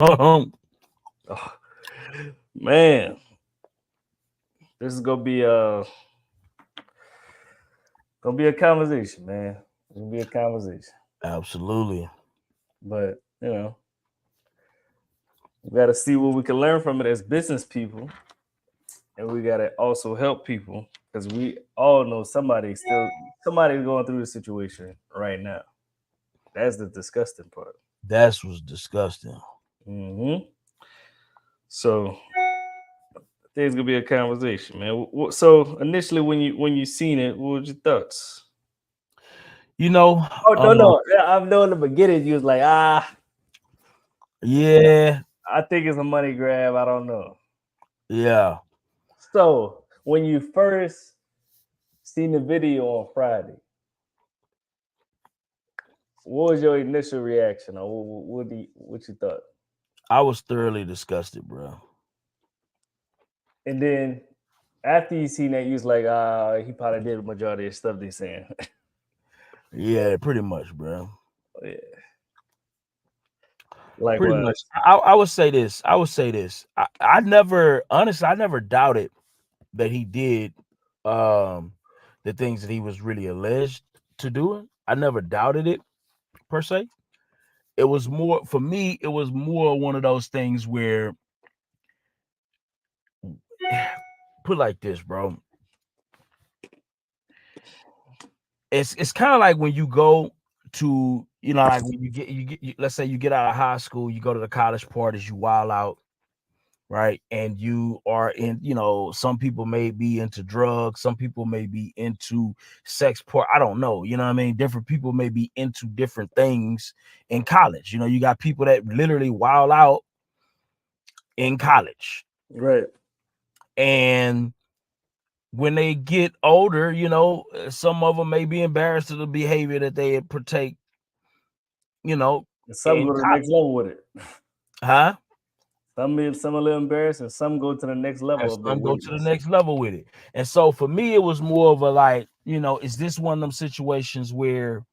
Oh, Man, this is gonna be a conversation, man. It's gonna be a conversation. absolutely. But we gotta see what we can learn from it as business people, and we gotta also help people because we all know somebody's going through the situation right now. That's the disgusting part. That's what's disgusting. Hmm. So I think it's gonna be a conversation, man. So initially, when you seen it, what was your thoughts? You know, Oh no, uh, no, yeah, I know in the beginning you was like, yeah, I think it's a money grab. I don't know. yeah. So when you first seen the video on Friday, what was your initial reaction, or what you thought? I was thoroughly disgusted, bro. And then after you seen that, you was like, he probably did a majority of stuff they saying. Yeah, pretty much, bro. Yeah, Pretty likewise. much. I would say this. I would say this. I never, honestly, I never doubted that he did um the things that he was really alleged to do. I never doubted it per se. It was more for me. It was more one of those things where, put like this, bro. It's kind of like when you go to, like when let's say you get out of high school, you go to the college parties, you wild out, right? And you are in, some people may be into drugs, some people may be into sex part. I don't know, you know what I mean? Different people may be into different things in college. You got people that literally wild out in college. Right. And when they get older, some of them may be embarrassed of the behavior that they partake, you know, And some in go to the next level with it. huh? Some a little embarrassed, and some go to the next level And of their some go to the weirdness. next level with it. And so for me, it was more of a like, is this one of them situations where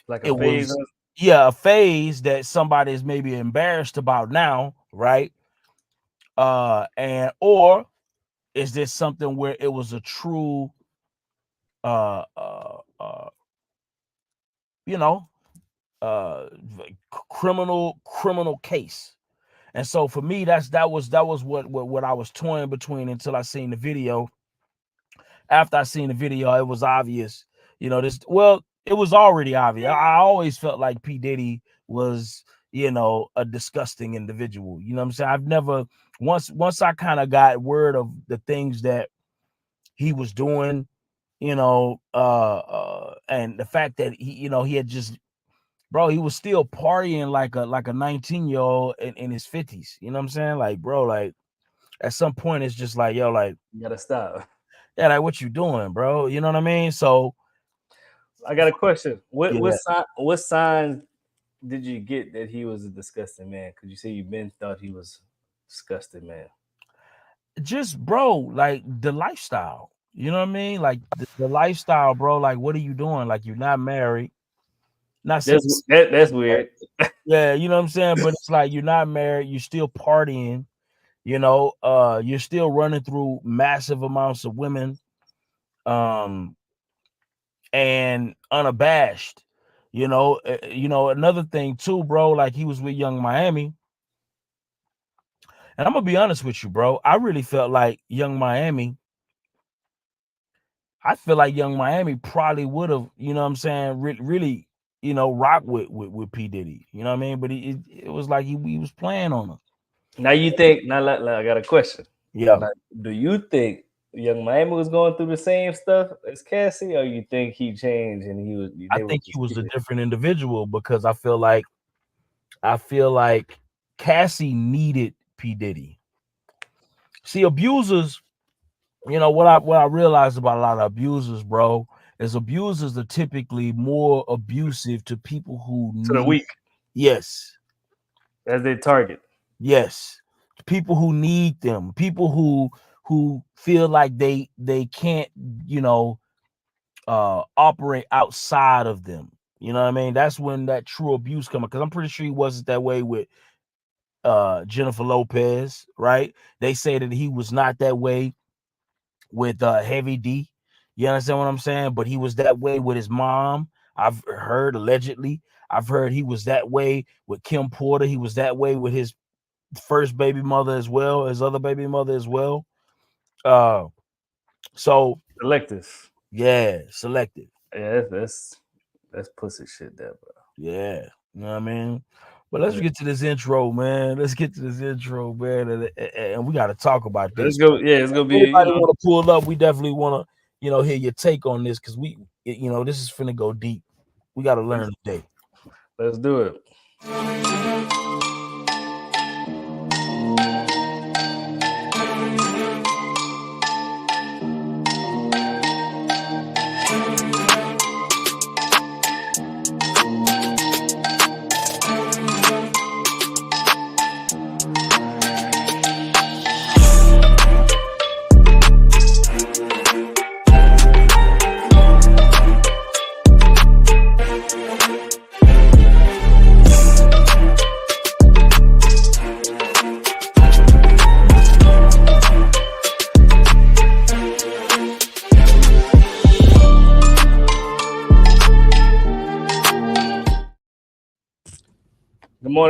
Like a it phase. was, yeah, a phase that somebody is maybe embarrassed about now, right? And or is this something where it was a true uh uh uh you know uh criminal case? And so for me, that was what I was toying between until I seen the video. After I seen the video, it was obvious, it was already obvious. I always felt like P Diddy was, a disgusting individual. You know what I'm saying? I've never once I kind of got word of the things that he was doing, and the fact that he had just, bro, he was still partying like a 19-year-old in his 50s. You know what I'm saying? Like, bro, like at some point it's just like, yo, like, You gotta stop. yeah, like what you doing, bro? You know what I mean? So I got a question. yeah, What signs did you get that he was a disgusting man? Because you say you been thought he was disgusting man. just bro, like the lifestyle. You know what I mean? Like the lifestyle, bro. Like, what are you doing? Like, you're not married. Not saying, That's weird. yeah, you know what I'm saying, but it's like you're not married. You're still partying. You're still running through massive amounts of women, um, and unabashed. Another thing too, bro. Like he was with Young Miami, and I'm gonna be honest with you, bro. I really felt like Young Miami. I feel like Young Miami probably would have, you know what I'm saying, really, rock with P Diddy. You know what I mean? But it was like he was playing on him. Now you think now I got a question. Yeah, Now, do you think Young Miami was going through the same stuff as Cassie, or you think he changed and I they were think he just was a kidding? different individual because I feel like Cassie needed P Diddy. See, abusers, what I realized about a lot of abusers, bro, is abusers are typically more abusive to people who To the need. weak Yes, as their target. yes, people who need them, people who feel like they can't, operate outside of them. You know what I mean? That's when that true abuse coming. Because I'm pretty sure he wasn't that way with Jennifer Lopez, right? They say that he was not that way with Heavy D. You understand what I'm saying? But he was that way with his mom. I've heard allegedly. I've heard he was that way with Kim Porter. He was that way with his first baby mother as well, his other baby mother as well. Uh, so Selective. yeah, selective. Yeah, that's pussy shit there, bro. Yeah, you know what I mean. But let's Yeah. get to this intro, man. Let's get to this intro, man, and we got to talk about Let's this. go. Yeah, it's gonna be. Anybody want to pull up? We definitely want to, hear your take on this because this is finna go deep. We got to learn today. Let's do it.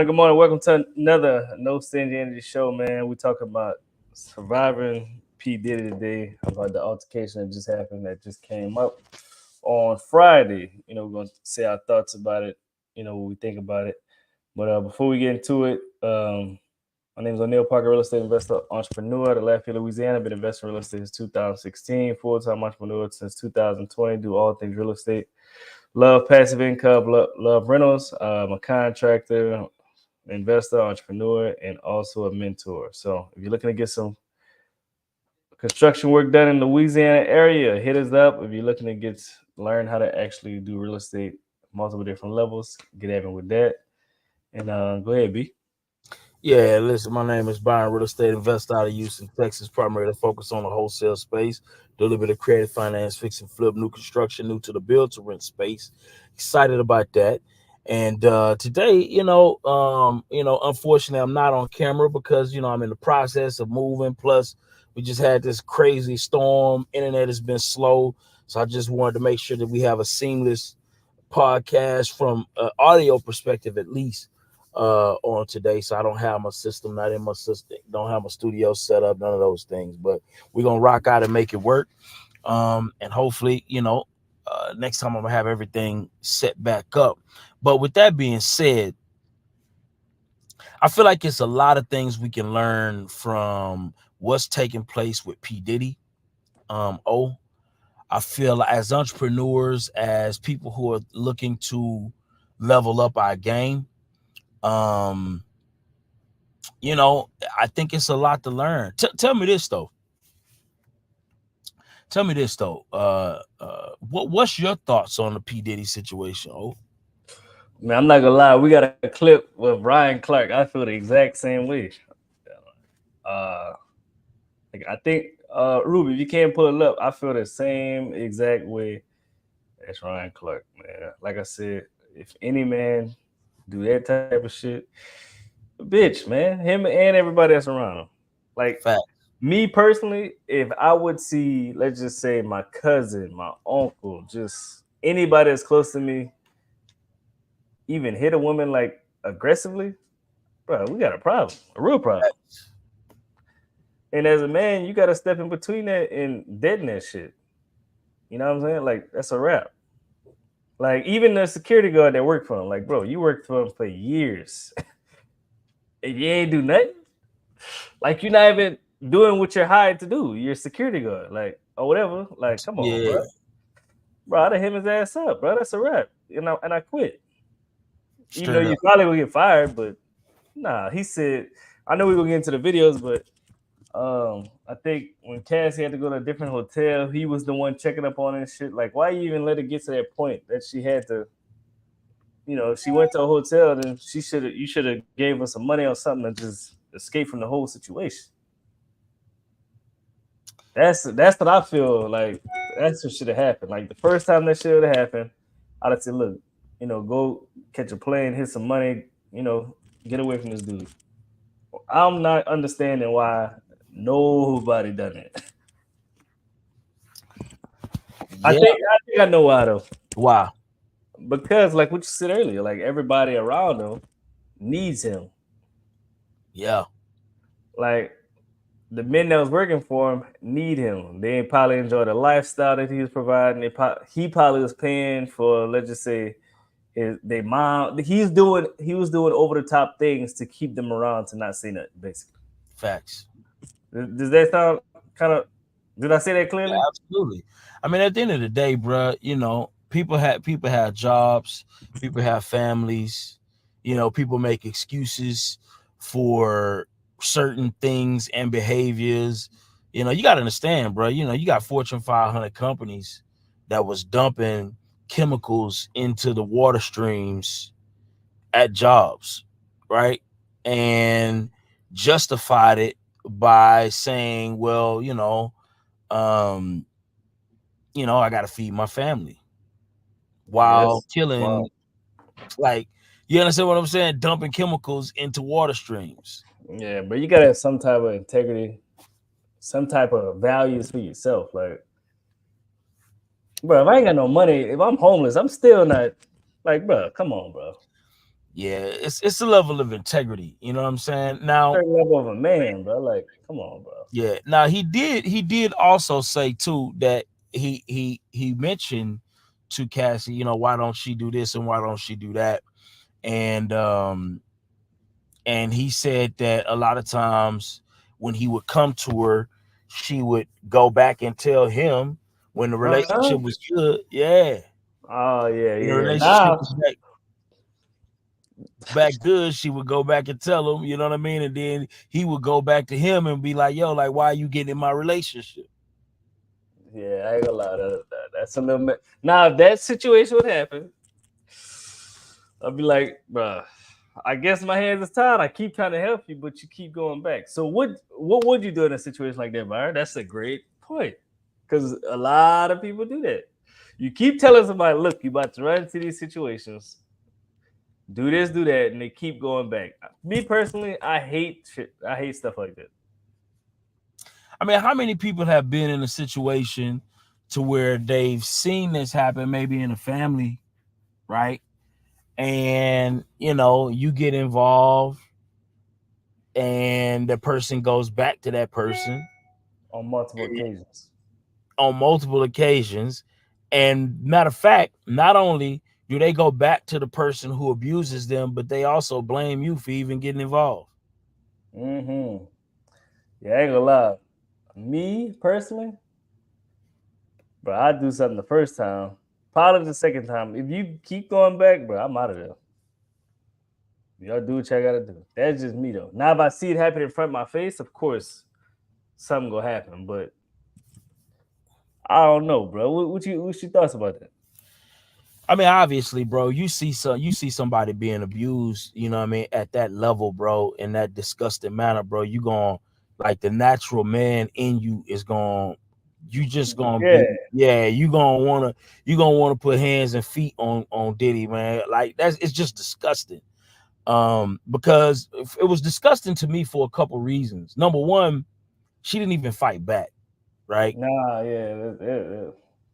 Good morning. Welcome to another No Stingy Energy show, man. We talking about surviving P Diddy today, about the altercation that just happened, that just came up on Friday. We're gonna say our thoughts about it. What we think about it. But before we get into it, my name is O'Neal Parker, real estate investor, entrepreneur, the Lafayette, Louisiana. Been investing in real estate since 2016. Full-time entrepreneur since 2020. Do all things real estate. Love passive income. Love rentals. I'm a contractor, investor, entrepreneur, and also a mentor. So if you're looking to get some construction work done in the Louisiana area, hit us up. If you're looking to learn how to actually do real estate, multiple different levels, get at me with that. And go ahead, B. Yeah, listen, my name is Byron, real estate investor out of Houston, Texas, primarily focused on the wholesale space, do a little bit of creative finance, fix and flip, new construction, new to the build to rent space. Excited about that. And today, unfortunately, I'm not on camera because, I'm in the process of moving. Plus, we just had this crazy storm. Internet has been slow. So I just wanted to make sure that we have a seamless podcast from an audio perspective, at least on today. So I don't have my system, not in my system, don't have my studio set up, none of those things. But we're gonna rock out and make it work. And hopefully, next time I'm gonna have everything set back up. But with that being said, I feel like it's a lot of things we can learn from what's taking place with P Diddy. I feel as entrepreneurs, as people who are looking to level up our game, um, I think it's a lot to learn. Tell me this though. What's your thoughts on the P Diddy situation? Oh, Man, I'm not gonna lie. We got a clip with Ryan Clark. I feel the exact same way. Uh, I think Ruby, if you can't pull it up, I feel the same exact way as Ryan Clark, man. Like I said, if any man do that type of shit, bitch, man, him and everybody that's around him. Like fact. me personally, if I would see, let's just say my cousin, my uncle, just anybody that's close to me, even hit a woman like aggressively, bro, we got a problem, a real problem. And as a man, you got to step in between that and deaden that shit. You know what I'm saying? Like, that's a wrap. Like, even the security guard that worked for him, like, bro, you worked for him for years. And you ain't do nothing. Like, you're not even doing what you're hired to do. You're a security guard, like, or whatever. Like, come on, bro. Bro, I'd have hit his ass up, bro. That's a wrap. And I quit. Even though you probably will get fired, but nah, he said, I know we're gonna get into the videos, but I think when Cassie had to go to a different hotel, he was the one checking up on her and shit. Like, why you even let it get to that point that she had to, if she went to a hotel, then you should have gave her some money or something to just escape from the whole situation. That's what I feel like. That's what should have happened. Like the first time that shit would have happened, I'd have said, look, go catch a plane, hit some money, get away from this dude. I'm not understanding why nobody done it. I Yeah. think I think I know why though. Wow. Because like what you said earlier, like everybody around him needs him. Yeah. Like the men that was working for him need him. They ain't probably enjoy the lifestyle that he was providing. He probably was paying for, let's just say, their mom. He was doing over the top things to keep them around to not say nothing. Basically, Facts. does that sound kind of? Did I say that Yeah, clearly? absolutely. I mean, at the end of the day, bro, people have jobs, people have families, people make excuses for certain things and behaviors. You got to understand, bro. You got Fortune 500 companies that was dumping chemicals into the water streams at jobs, right? And justified it by saying, well, um, I got to feed my family while Yes. killing, Wow. like, you understand what I'm saying? Dumping chemicals into water streams. Yeah, but you gotta have some type of integrity, some type of values for yourself. Like, bro, if I ain't got no money, if I'm homeless, I'm still not. Like, bro, come on, bro. Yeah, it's a level of integrity. You know what I'm saying? Now, Certain level of a man, bro. Like, come on, bro. yeah. Now he did also say too that he mentioned to Cassie, why don't she do this and why don't she do that? And he said that a lot of times when he would come to her, she would go back and tell him when the Huh? relationship was good. Yeah, Oh yeah, when the yeah, yeah. relationship Now, was back good, she would go back and tell him. You know what I mean? And then he would go back to him and be like, "Yo, like, why are you getting in my relationship?" yeah, I ain't gonna lie. That's a little. Now, if that situation would happen, I'd be like, bro. I guess my hands is tied. I keep trying to help you, but you keep going back. So what would you do in a situation like that, Byron? That's a great point. Because a lot of people do that. You keep telling somebody, look, you about to run into these situations, do this, do that, and they keep going back. Me personally, I hate shit. I hate stuff like that. I mean, how many people have been in a situation to where they've seen this happen, maybe in a family, right? And you get involved and the person goes back to that person On multiple occasions. on multiple occasions. And matter of fact, not only do they go back to the person who abuses them, but they also blame you for even getting involved. Mm-hmm. Yeah, I ain't gonna lie. Me personally, bro, I do something the first time. Probably the second time. If you keep going back, bro, I'm out of there. Y'all do what y'all gotta do. That's just me though. Now if I see it happen in front of my face, of course something gonna happen. But I don't know, bro. What's your thoughts about that? I mean, obviously, bro, you see somebody being abused, you know what I mean, at that level, bro, in that disgusting manner, bro. You going like the natural man in you is going you just gonna Yeah. be, yeah, you gonna wanna put hands and feet on Diddy, man. Like it's just disgusting. Because it was disgusting to me for a couple reasons. Number one, she didn't even fight back, right? Nah, yeah. They're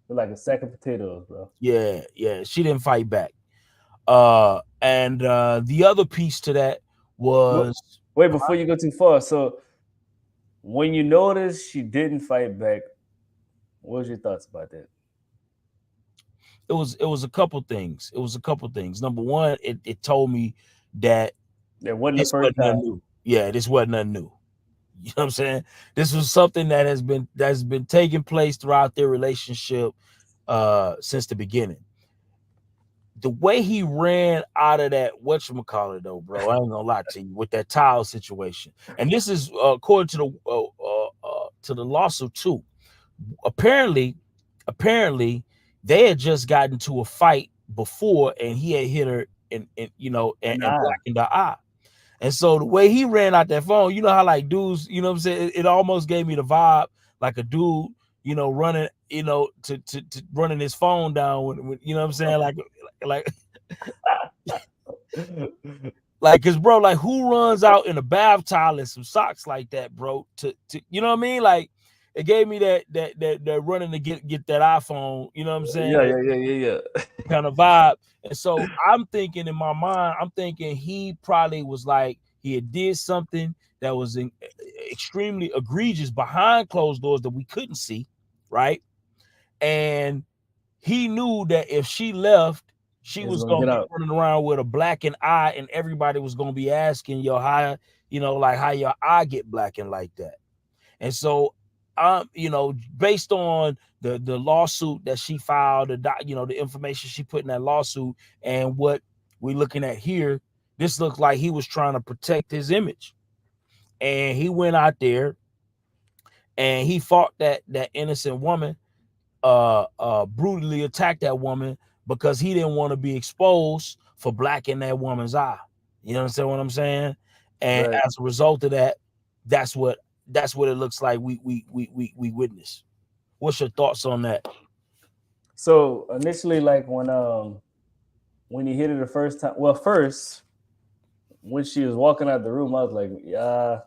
like a sack of potatoes, bro. Yeah, she didn't fight back. And the other piece to that Wh- was, Wait, before you go too far. So when you notice she didn't fight back, what was your thoughts about that? it was a couple things. It was a couple things. Number one, it told me that That wasn't the this first wasn't time. nothing new. Yeah, this wasn't nothing new. You know what I'm saying? This was something that's been taking place throughout their relationship since the beginning. The way he ran out of that whatchamacallit though, bro, I ain't gonna lie to you, with that tile situation. And this is according to the lawsuit too. Apparently, apparently they had just gotten to a fight before and he had hit her and Nah. blackened her eye. And so the way he ran out that phone, you know how like dudes, you know what I'm saying? It almost gave me the vibe like a dude, running, to running his phone down when you know what I'm saying? Like Like, cause bro, like who runs out in a bath towel and some socks like that, bro? To you know what I mean? Like it gave me that running to get that iPhone, you know what I'm Yeah, saying? yeah, yeah, yeah, yeah. Kind of vibe. And so I'm thinking in my mind, I'm thinking he probably was like he had did something that was extremely egregious behind closed doors that we couldn't see, right? And he knew that if she left, she It's was gonna gonna get be out. running around with a blackened eye, and everybody was gonna be asking, "Yo, how like how your eye get blackened like that?" And so, based on the lawsuit that she filed, the information she put in that lawsuit, and what we're looking at here, this looks like he was trying to protect his image, and he went out there and he fought that innocent woman, brutally attacked that woman because he didn't want to be exposed for blacking that woman's eye. You understand what I'm saying? And Right. as a result of that, that's what that's what it looks like we witness. What's your thoughts on that? So initially, like when he hit her the first time, well, first when she was walking out the room, I was like, yeah,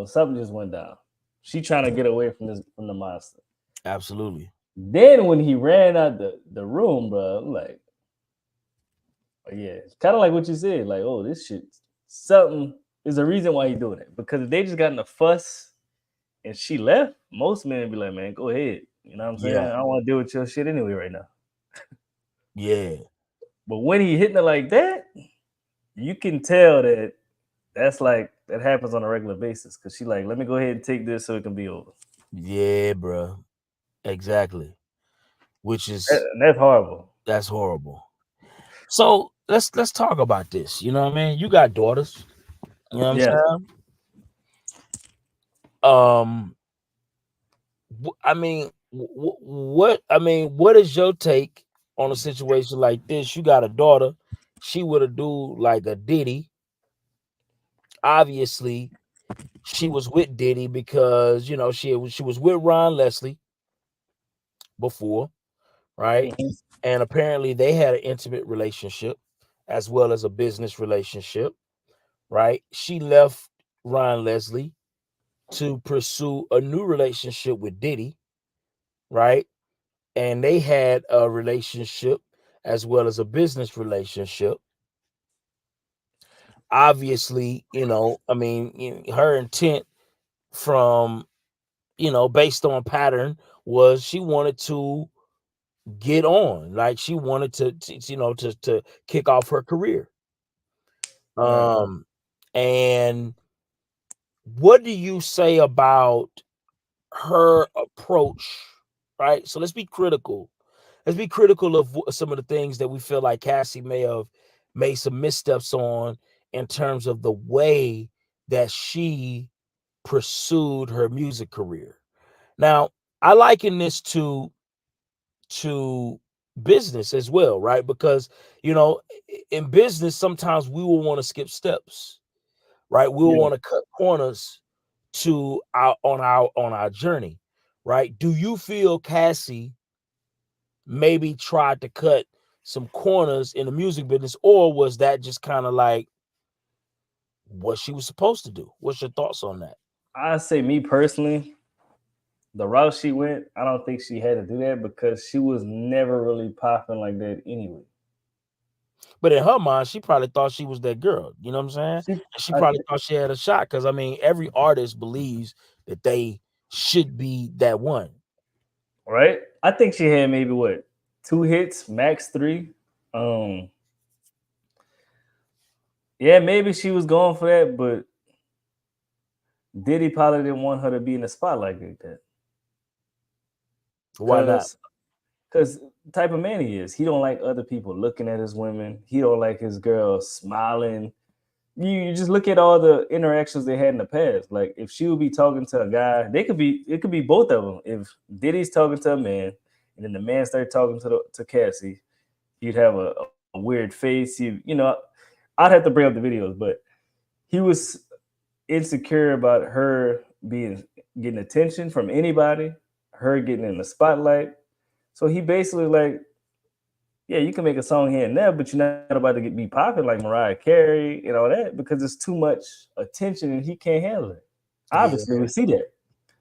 something just went down. She trying to get away from the monster. Absolutely. Then when he ran out the room, bro, I'm like, oh, yeah, it's kind of like what you said, like, oh, this shit, something is the reason why he doing it. Because if they just got in a fuss and she left, most men would be like, man, go ahead. You know what I'm saying? Yeah. I don't want to deal with your shit anyway right now. Yeah. But when he hitting it like that, you can tell that's like that happens on a regular basis. Cause she like, let me go ahead and take this so it can be over. Yeah, bro. Exactly. Which is And that's horrible. that's horrible. So let's talk about this. You know what I mean? You got daughters. You know what I'm Yeah. saying? Um, I mean, what is your take on a situation like this? You got a daughter. She would have do like a Diddy. Obviously, she was with Diddy because she was with Ron Leslie before, right? Mhm. And apparently they had an intimate relationship as well as a business relationship, right? She left Ron Leslie to pursue a new relationship with Diddy, right? And they had a relationship as well as a business relationship. Obviously, I mean, her intent from, based on pattern was she wanted to get on, like she wanted to kick off her career. Right. Um, and what do you say about her approach? Right. So let's be critical. Let's be critical of some of the things that we feel like Cassie may have made some missteps on in terms of the way that she pursued her music career. Now, I liken this to business as well, right? Because in business, sometimes we will want to skip steps, right? We'll Yeah. want to cut corners to our journey, right? Do you feel Cassie maybe tried to cut some corners in the music business, or was that just kind of like what she was supposed to do? What's your thoughts on that? I say me personally, the route she went, I don't think she had to do that because she was never really popping like that anyway. But in her mind, she probably thought she was that girl. You know what I'm saying? She, And she I, probably thought she had a shot because I mean, every artist believes that they should be that one. right? I think she had maybe what 2 hits, max three. Um, yeah, maybe she was going for that, but Diddy probably didn't want her to be in the spotlight like that. Why not? Cause, cause type of man he is. He don't like other people looking at his women. He don't like his girls smiling. You just look at all the interactions they had in the past. Like if she would be talking to a guy, it could be both of them. If Diddy's talking to a man, and then the man started talking to Cassie, you'd have a weird face. I'd have to bring up the videos, but he was insecure about her being getting attention from anybody, her getting in the spotlight. So he basically like Yeah, you can make a song here and there, but you're not about to be popular like Mariah Carey and all that because it's too much attention and he can't handle it. Yeah, Obviously, we see that.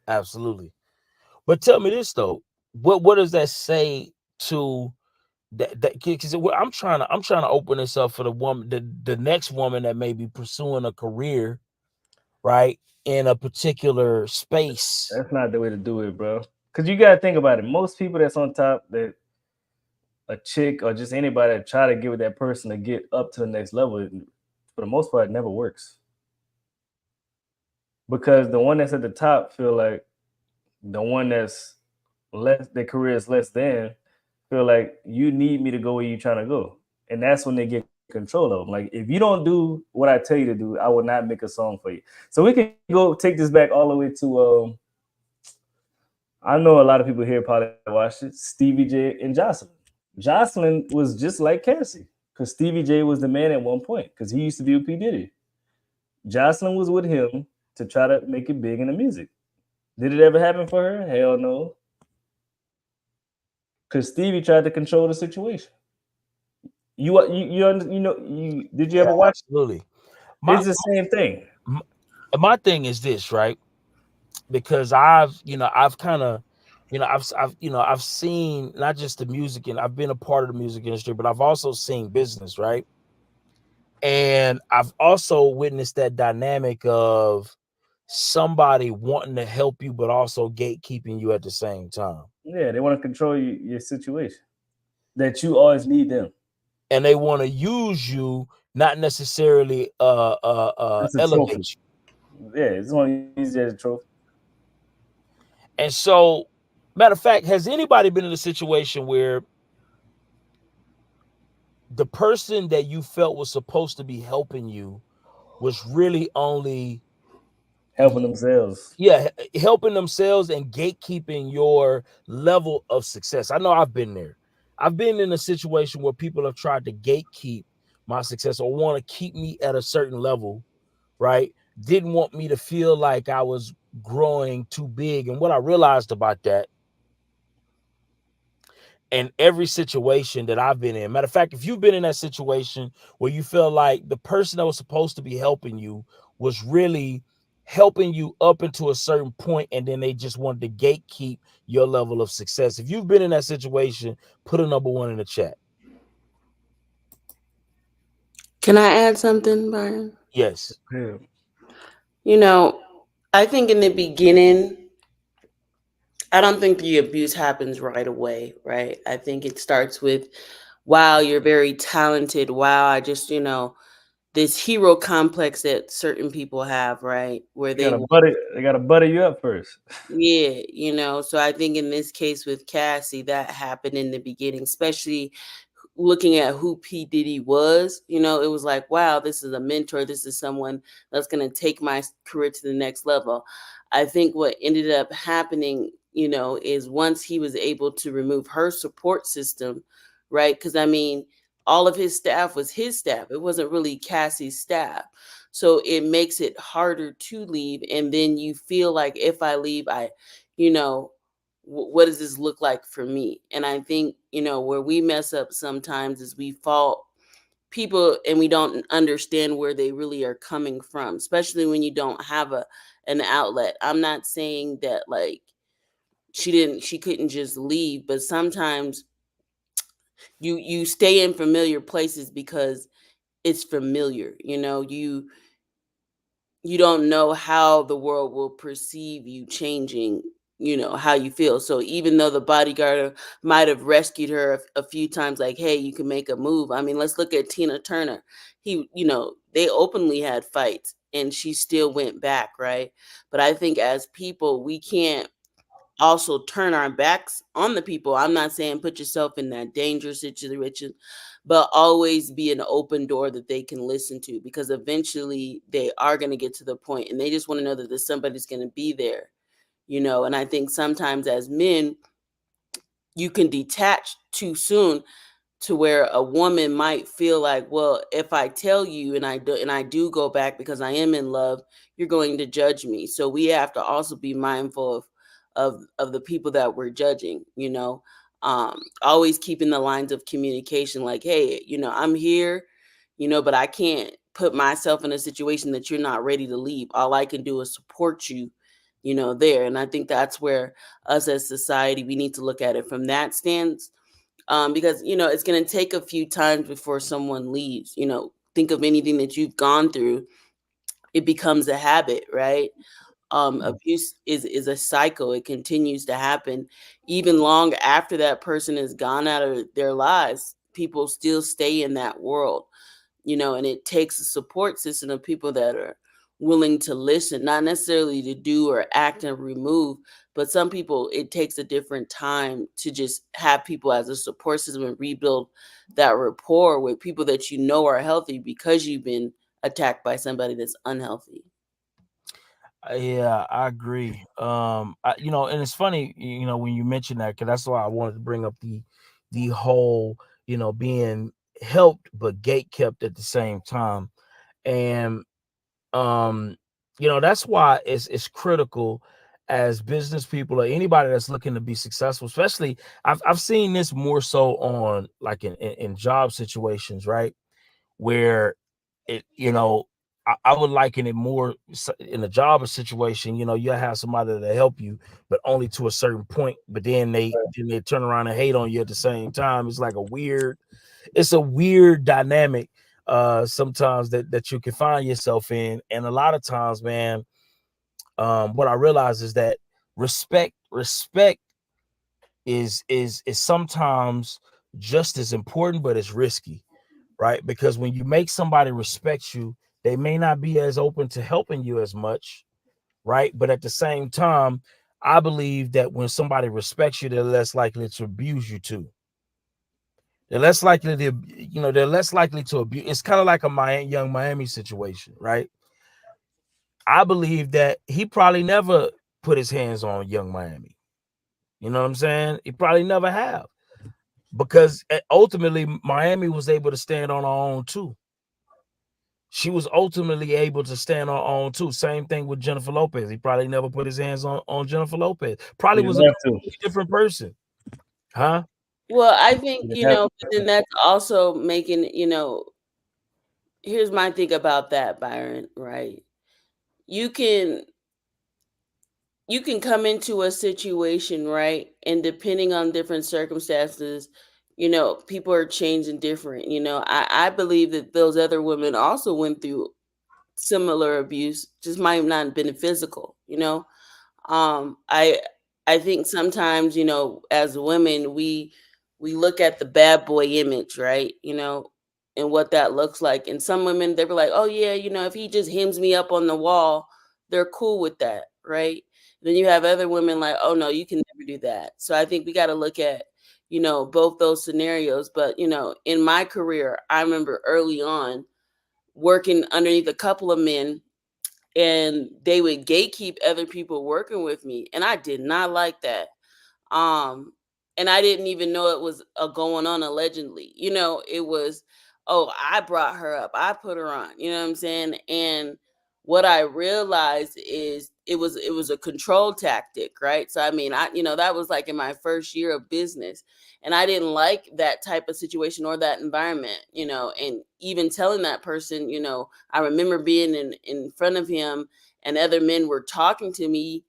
absolutely. But tell me this though, what does that say to that? Because I'm trying to open this up for the woman, the next woman that may be pursuing a career, right, in a particular space. That's not the way to do it, bro. Because you gotta think about it. Most people that's on top, that a chick or just anybody that try to get with that person to get up to the next level, for the most part, it never works. Because the one that's at the top feel like the one that's less, their career is less than, feel like you need me to go where you trying to go, and that's when they get control of them. Like, if you don't do what I tell you to do, I will not make a song for you. So we can go take this back all the way to I know a lot of people here probably watched it. Stevie J and Jocelyn. Jocelyn was just like Cassie because Stevie J was the man at one point because he used to be with P Diddy. Jocelyn was with him to try to make it big in the music. Did it ever happen for her? Hell no. Because Stevie tried to control the situation. You did you Yeah, ever watch? absolutely. My It's the same thing. m- my thing is this, right? Because I've kind of, I've seen not just the music, and I've been a part of the music industry, but I've also seen business, right? And I've also witnessed that dynamic of somebody wanting to help you, but also gatekeeping you at the same time. Yeah, they want to control your situation. That you always need them. And they want to use you, not necessarily It's a trophy. elevate you. Yeah, it's want to use it as a trophy. And so, matter of fact, has anybody been in a situation where the person that you felt was supposed to be helping you was really only, Helping themselves. yeah, helping themselves and gatekeeping your level of success? I know I've been there. I've been in a situation where people have tried to gatekeep my success or want to keep me at a certain level, right? Didn't want me to feel like I was growing too big. And what I realized about that, in every situation that I've been in. Matter of fact, if you've been in that situation where you feel like the person that was supposed to be helping you was really helping you up into a certain point, and then they just wanted to gatekeep your level of success. If you've been in that situation, put a number one in the chat. Can I add something, Byron? Yes. Yeah. You know, I think in the beginning, I don't think the abuse happens right away, right? I think it starts with, wow, you're very talented. Wow, I just, this hero complex that certain people have, right? Where They they gotta want, butter you up first. yeah, so I think in this case with Cassie, that happened in the beginning, especially looking at who P Diddy was. It was like, wow, this is a mentor. This is someone that's going to take my career to the next level. I think what ended up happening, is once he was able to remove her support system, right? Because I mean, all of his staff was his staff. It wasn't really Cassie's staff. So it makes it harder to leave. And then you feel like if I leave, you know, what does this look like for me? And I think, where we mess up sometimes is we fault people and we don't understand where they really are coming from, especially when you don't have an outlet. I'm not saying that like she couldn't just leave, but sometimes you stay in familiar places because it's familiar. You don't know how the world will perceive you changing, how you feel. So even though the bodyguard might have rescued her a few times, like, hey, you can make a move. I mean, let's look at Tina Turner. They openly had fights and she still went back, right? But I think as people, we can't also turn our backs on the people. I'm not saying put yourself in that dangerous situation, but always be an open door that they can listen to, because eventually they are going to get to the point and they just want to know that there's somebody's going to be there, and I think sometimes as men you can detach too soon to where a woman might feel like, well, if I tell you and I do go back because I am in love, you're going to judge me. So we have to also be mindful of the people that we're judging. Always keeping the lines of communication like, hey, I'm here, but I can't put myself in a situation that you're not ready to leave. All I can do is support you, there. And I think that's where us as society, we need to look at it from that stance. Because, it's going to take a few times before someone leaves. Think of anything that you've gone through. It becomes a habit, right? Abuse is a cycle. It continues to happen even long after that person is gone out of their lives. People still stay in that world, and it takes a support system of people that are willing to listen, not necessarily to do or act and remove, but some people, it takes a different time to just have people as a support system and rebuild that rapport with people that are healthy because you've been attacked by somebody that's unhealthy. Yeah, I agree. And it's funny, when you mention that, because that's why I wanted to bring up the whole, being helped but gate kept at the same time. And that's why it's critical as business people or anybody that's looking to be successful. Especially, I've seen this more so on like in job situations, right? Where it, I would liken it more in a job situation. You'll have somebody to help you, but only to a certain point. But then they turn around and hate on you at the same time. It's like it's a weird dynamic sometimes that you can find yourself in. And a lot of times, man, what I realize is that respect is sometimes just as important, but it's risky, right? Because when you make somebody respect you, they may not be as open to helping you as much, right? But at the same time, I believe that when somebody respects you, they're less likely to abuse you too. They're less likely to abuse. It's kind of like a young Miami situation, right? I believe that he probably never put his hands on young Miami. You know what I'm saying? He probably never have, because ultimately Miami was able to stand on her own too. She was ultimately able to stand on her own too. Same thing with Jennifer Lopez. He probably never put his hands on Jennifer Lopez. Probably You was a didn't have to. completely different person, huh? Well, I think, You didn't have but then that's also making, here's my thing about that, Byron, right? You can come into a situation, right? And depending on different circumstances, people are changing different. I believe that those other women also went through similar abuse, just might not have been physical, um i I think sometimes, as women, we look at the bad boy image, right? And what that looks like. And some women, they were like, oh yeah, if he just hems me up on the wall, they're cool with that, right? Then you have other women like, oh no, you can never do that. So I think we got to look at, both those scenarios. But in my career, I remember early on working underneath a couple of men, and they would gatekeep other people working with me, and I did not like that. um and I didn't even know it was going on. Allegedly, it was, oh, I brought her up, I put her on, you know what I'm saying? And what I realized is it was a control tactic, right? So I mean, that was like in my first year of business, and I didn't like that type of situation or that environment, and even telling that person, I remember being in front of him, and other men were talking to me,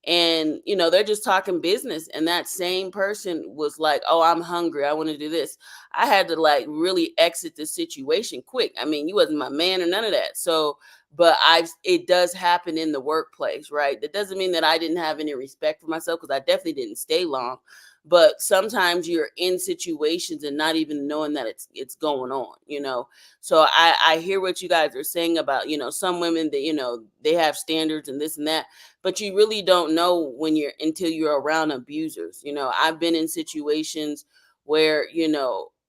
and they're just talking business, and that same person was like, oh, I'm hungry, I want to do this. I had to like really exit the situation quick. I mean, you wasn't my man or none of that. So but it does happen in the workplace, right? That doesn't mean that I didn't have any respect for myself, because I definitely didn't stay long. But sometimes you're in situations and not even knowing that it's going on, so I hear what you guys are saying about, some women that, they have standards and this and that, but you really don't know when until you're around abusers. I've been in situations where,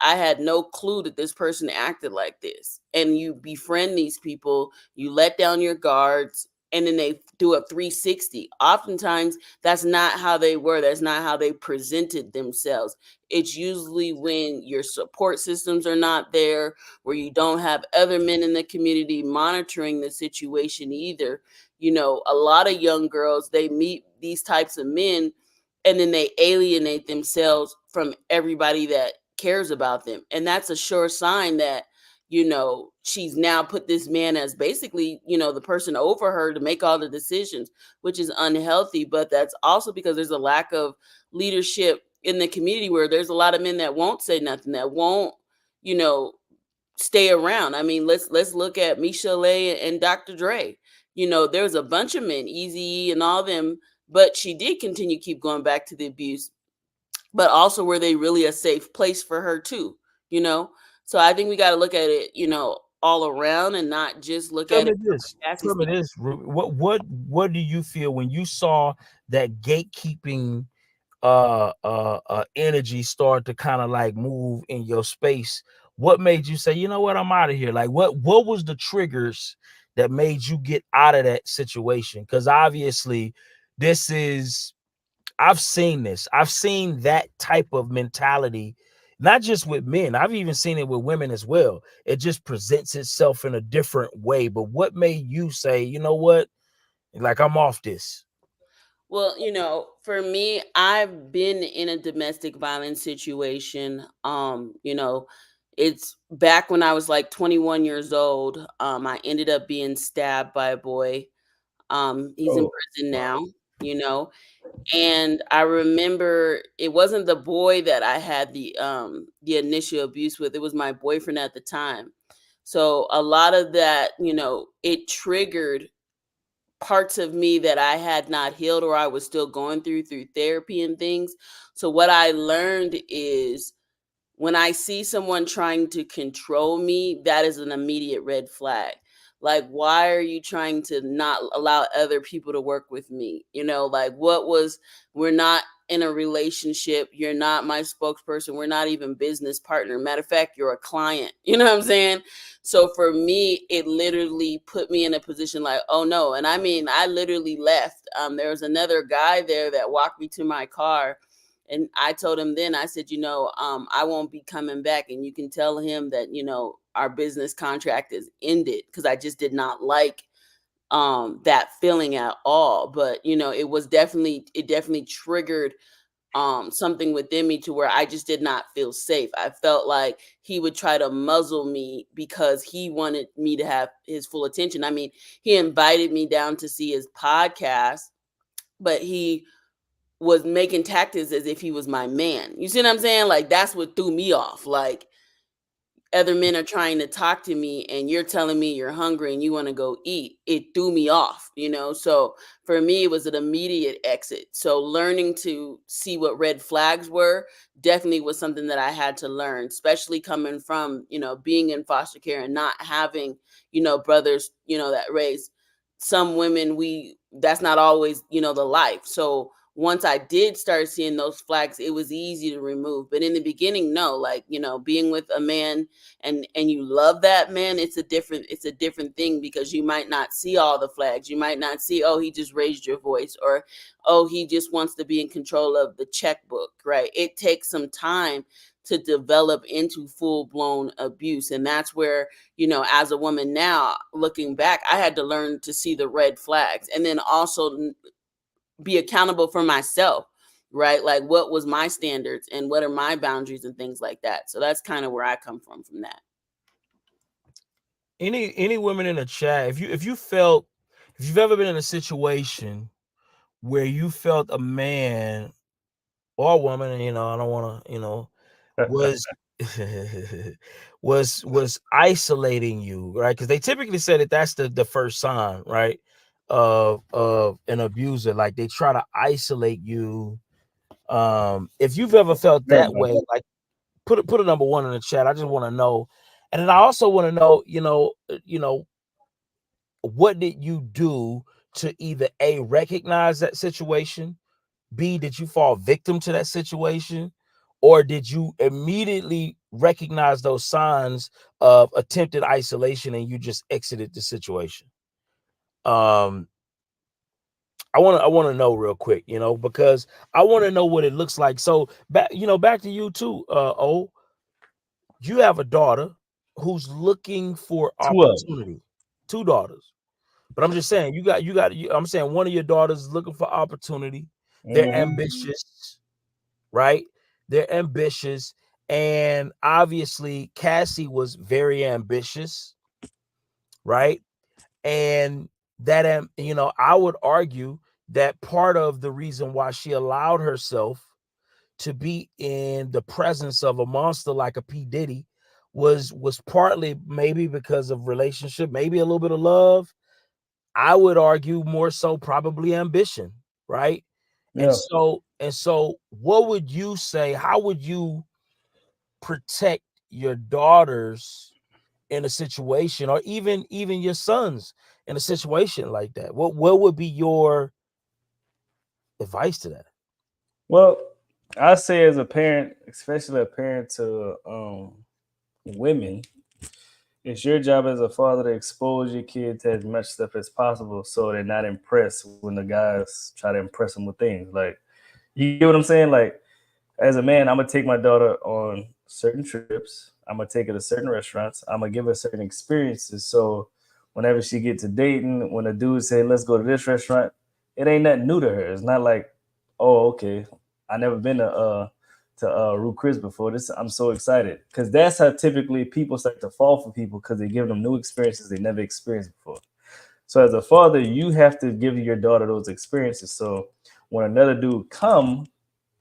I had no clue that this person acted like this. And you befriend these people, you let down your guards, and then they do a 360. Oftentimes, that's not how they were. That's not how they presented themselves. It's usually when your support systems are not there, where you don't have other men in the community monitoring the situation either. A lot of young girls, they meet these types of men, and then they alienate themselves from everybody that cares about them. And that's a sure sign that, she's now put this man as basically, the person over her to make all the decisions, which is unhealthy. But that's also because there's a lack of leadership in the community, where there's a lot of men that won't say nothing, that won't, you know, stay around. I mean, let's look at Michelle and Dr. Dre. There's a bunch of men, Easy and all them, but she did continue to keep going back to the abuse. But also, were they really a safe place for her too? You know, so I think we got to look at it, all around, and not just look Tell at me it. this. Tell me this. What do you feel when you saw that gatekeeping energy start to kind of like move in your space? What made you say, you know what, I'm out of here? Like what was the triggers that made you get out of that situation? Because obviously this is, I've seen this. I've seen that type of mentality, not just with men. I've even seen it with women as well. It just presents itself in a different way. But what made you say, you know what, like I'm off this? Well, for me, I've been in a domestic violence situation. It's back when I was like 21 years old. I ended up being stabbed by a boy. He's in Oh, prison wow. now, you know. And I remember it wasn't the boy that I had the initial abuse with. It was my boyfriend at the time. So a lot of that, it triggered parts of me that I had not healed, or I was still going through therapy and things. So what I learned is, when I see someone trying to control me, that is an immediate red flag. Like, why are you trying to not allow other people to work with me? Like, we're not in a relationship. You're not my spokesperson. We're not even business partner. Matter of fact, you're a client. You know what I'm saying? So for me, it literally put me in a position like, oh no. And I mean, I literally left. There was another guy there that walked me to my car, and I told him then, I said, I won't be coming back. And you can tell him that, our business contract is ended, because I just did not like that feeling at all. But, it definitely triggered something within me, to where I just did not feel safe. I felt like he would try to muzzle me because he wanted me to have his full attention. I mean, he invited me down to see his podcast, but he was making tactics as if he was my man. You see what I'm saying? Like, that's what threw me off. Like, other men are trying to talk to me, and you're telling me you're hungry and you want to go eat. It threw me off. So for me, it was an immediate exit. So learning to see what red flags were definitely was something that I had to learn, especially coming from, being in foster care and not having, brothers, that raised some women. That's not always, the life. So once I did start seeing those flags, it was easy to remove. But in the beginning, no, like, being with a man, and you love that man, it's a different thing, because you might not see all the flags. You might not see, oh, he just raised your voice, or oh, he just wants to be in control of the checkbook, right? It takes some time to develop into full-blown abuse. And that's where, as a woman now, looking back, I had to learn to see the red flags, and then also be accountable for myself, right? Like, what was my standards and what are my boundaries and things like that. So that's kind of where I come from that. Any women in the chat, if you've ever been in a situation where you felt a man or a woman, and I don't want to, was was isolating you, right? Because they typically say that that's the first sign, right, of an abuser. Like, they try to isolate you. If you've ever felt that way, like, put a number one in the chat. I just want to know. And then I also want to know, what did you do to either A, recognize that situation, B, did you fall victim to that situation, or did you immediately recognize those signs of attempted isolation and you just exited the situation? I want to know real quick, because I want to know what it looks like. So back to you too. You have a daughter who's looking for Two of them. opportunity. Two daughters. But I'm just saying, I'm saying one of your daughters is looking for opportunity. They're Mm-hmm. ambitious, right? They're ambitious. And obviously, Cassie was very ambitious, right? And that, I would argue that part of the reason why she allowed herself to be in the presence of a monster like a P Diddy was partly maybe because of relationship, maybe a little bit of love. I would argue more so probably ambition, right? And Yeah. so what would you say? How would you protect your daughters in a situation, or even your sons in a situation like that? What would be your advice to that? Well, I say as a parent, especially a parent to women, it's your job as a father to expose your kid to as much stuff as possible so they're not impressed when the guys try to impress them with things. Like, you get what I'm saying? Like, as a man, I'm gonna take my daughter on certain trips. I'm gonna take her to certain restaurants. I'm gonna give her certain experiences. So whenever she gets to dating, when a dude say, "Let's go to this restaurant," it ain't nothing new to her. It's not like, "Oh, okay, I never been to Ruth Chris before. This I'm so excited," because that's how typically people start to fall for people because they give them new experiences they never experienced before. So as a father, you have to give your daughter those experiences. So when another dude come,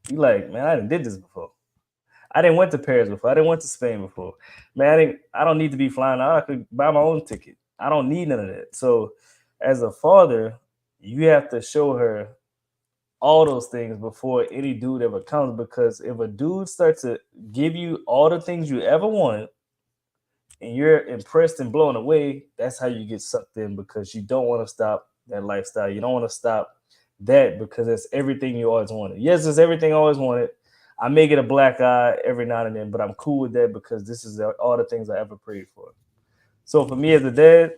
you like, man, I didn't did this before. I didn't went to Paris before. I didn't went to Spain before. Man, I don't need to be flying out. I could buy my own ticket. I don't need none of that. So as a father, you have to show her all those things before any dude ever comes. Because if a dude starts to give you all the things you ever wanted and you're impressed and blown away, that's how you get sucked in because you don't want to stop that lifestyle. You don't want to stop that because it's everything you always wanted. Yes, it's everything I always wanted. I may get a black eye every now and then, but I'm cool with that because this is all the things I ever prayed for. So for me as a dad,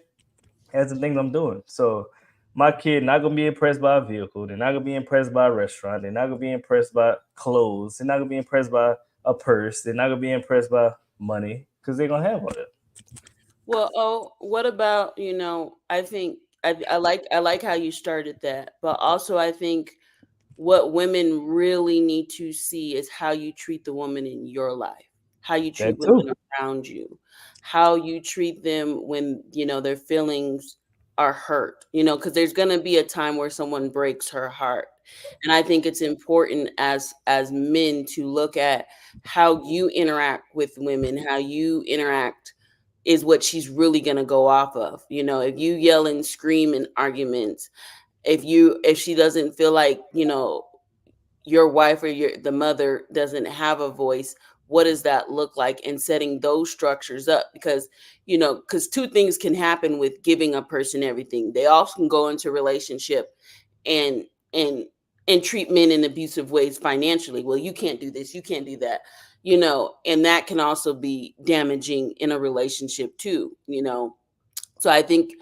that's the things I'm doing. So my kid not gonna be impressed by a vehicle. They're not gonna be impressed by a restaurant. They're not gonna be impressed by clothes. They're not gonna be impressed by a purse. They're not gonna be impressed by money because they're gonna have all that. Well, oh, what about, I think I like how you started that, but also I think what women really need to see is how you treat the woman in your life, how you treat That too. women around you, how you treat them when, their feelings are hurt, because there's going to be a time where someone breaks her heart. And I think it's important as men to look at how you interact with women, how you interact is what she's really going to go off of. If you yell and scream in arguments, if she doesn't feel like, your wife or the mother doesn't have a voice, what does that look like, and setting those structures up? Because because two things can happen with giving a person everything. They also can go into a relationship and and and treat men in abusive ways financially. Well, you can't do this, you can't do that, and that can also be damaging in a relationship too. So I think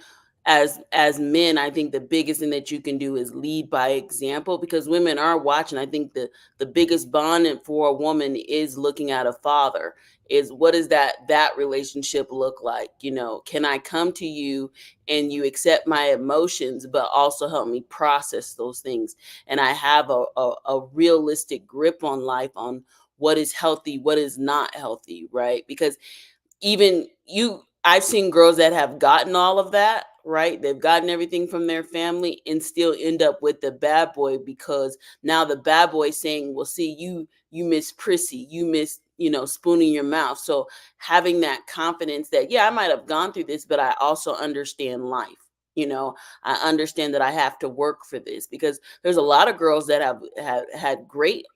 as men, I think the biggest thing that you can do is lead by example, because women are watching. I think the biggest bond for a woman is looking at a father. Is what does that relationship look like? Can I come to you and you accept my emotions, but also help me process those things? And I have a realistic grip on life, on what is healthy, what is not healthy, right? Because even I've seen girls that have gotten all of that, right? They've gotten everything from their family and still end up with the bad boy, because now the bad boy saying, well, see, you miss prissy, you miss, spooning your mouth. So having that confidence that, yeah, I might have gone through this, but I also understand life. I understand that I have to work for this, because there's a lot of girls that have had great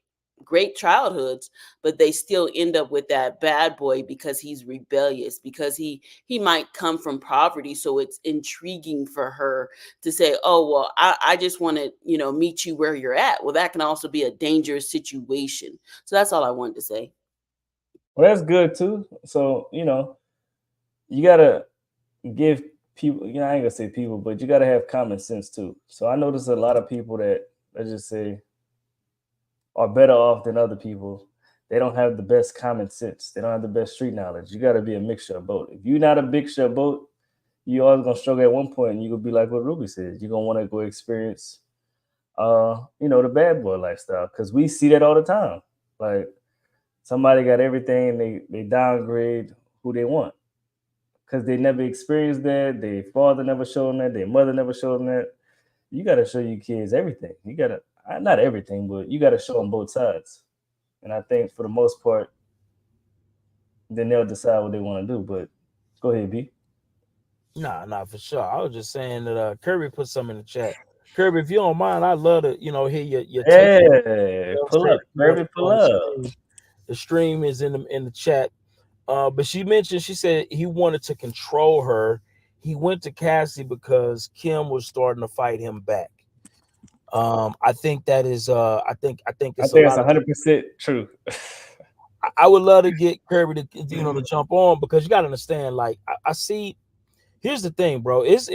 childhoods, but they still end up with that bad boy because he's rebellious, because he might come from poverty. So it's intriguing for her to say, oh, well, I just want to, meet you where you're at. Well, that can also be a dangerous situation. So that's all I wanted to say. Well, that's good too. So you gotta give people. I ain't gonna say people, but you gotta have common sense too. So I notice a lot of people that, let's just say, are better off than other people. They don't have the best common sense. They don't have the best street knowledge. You got to be a mixture of both. If you're not a mixture of both, you always gonna struggle at one point, and you gonna be like what Ruby said. You're gonna want to go experience the bad boy lifestyle, because we see that all the time. Like somebody got everything, and they downgrade who they want because they never experienced that. Their father never showed them that. Their mother never showed them that. You got to show your kids everything. You got to not everything, but you got to show them both sides. And I think for the most part, then they'll decide what they want to do. But go ahead, B. Nah, for sure. I was just saying that Kirby put some in the chat. Kirby, if you don't mind, I'd love to, hear your take. Yeah, pull up, If you want Kirby, to pull join the up. stream, the stream is in the chat. But she said he wanted to control her. He went to Cassie because Kim was starting to fight him back. I think that is I think I it's a think it's lot of. 100% true. I would love to get Kirby to to jump on, because you got to understand. Like I see. Here's the thing, bro. It's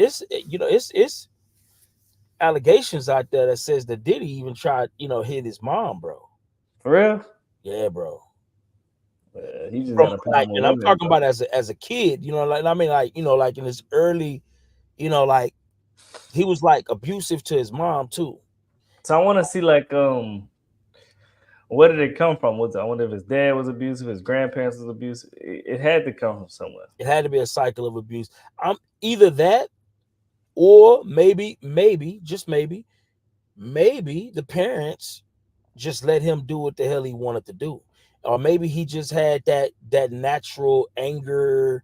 allegations out there that says that Diddy even tried hit his mom, bro. For real? Yeah, bro. He just From got a like, problem with and I'm women, talking bro. about as a kid, like I mean, like in his early, like he was like abusive to his mom too. So I want to see like where did it come from? I wonder if his dad was abusive, his grandparents was abusive. It had to come from somewhere. It had to be a cycle of abuse. I'm either that, or maybe, just maybe the parents just let him do what the hell he wanted to do. Or maybe he just had that natural anger,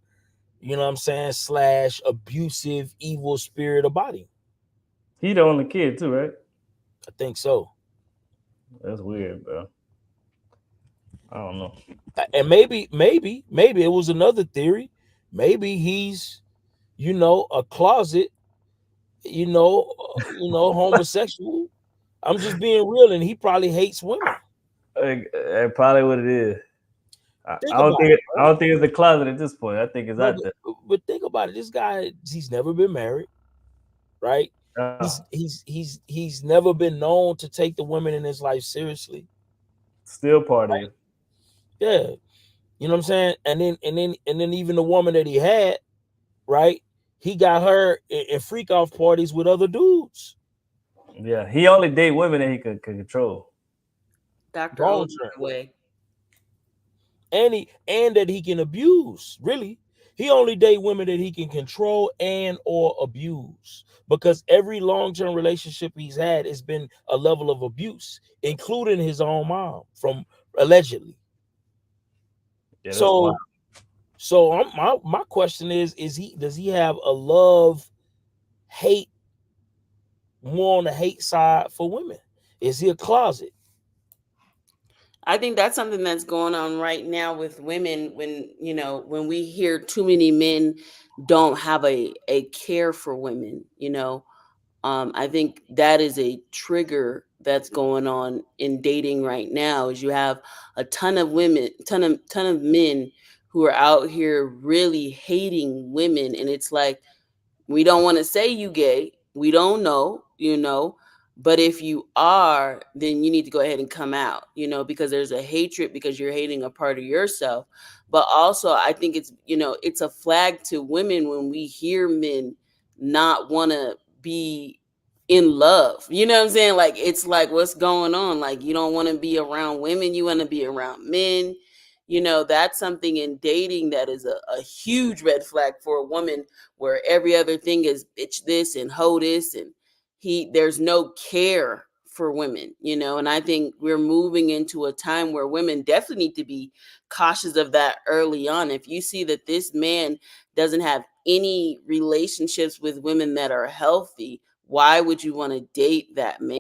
you know what I'm saying, slash abusive evil spirit about him. He the only kid too, right? I think so. That's weird, bro. I don't know. And maybe it was another theory. Maybe he's, a closet, homosexual. I'm just being real, and he probably hates women. Probably what it is. Think about it, I don't think it's the closet at this point. I think it's bro. out there. But think about it. This guy, he's never been married, right? Uh, He's never been known to take the women in his life seriously. Still part of Right? you. Yeah. You know what I'm saying? And then even the woman that he had, right? He got her in freak off parties with other dudes. Yeah, he only date women that he could control. Dr. O Bone on turn. my way. And that he can abuse. Really, he only date women that he can control and or abuse, because every long-term relationship he's had has been a level of abuse, including his own mom, from allegedly. Yeah, that's wild. So my question is he does he have a love hate, more on the hate side for women? Is he a closet? I think that's something that's going on right now with women when we hear too many men don't have a care for women. I think that is a trigger that's going on in dating right now. Is you have a ton of women, ton of men who are out here really hating women, and it's like, we don't want to say you gay. We don't know. But if you are, then you need to go ahead and come out, because there's a hatred because you're hating a part of yourself. But also, I think it's a flag to women when we hear men not want to be in love. You know what I'm saying? Like, it's like, what's going on? Like, you don't want to be around women, you want to be around men. That's something in dating that is a huge red flag for a woman, where every other thing is bitch this and hoe this, and there's no care for women, and I think we're moving into a time where women definitely need to be cautious of that early on. If you see that this man doesn't have any relationships with women that are healthy, why would you want to date that man?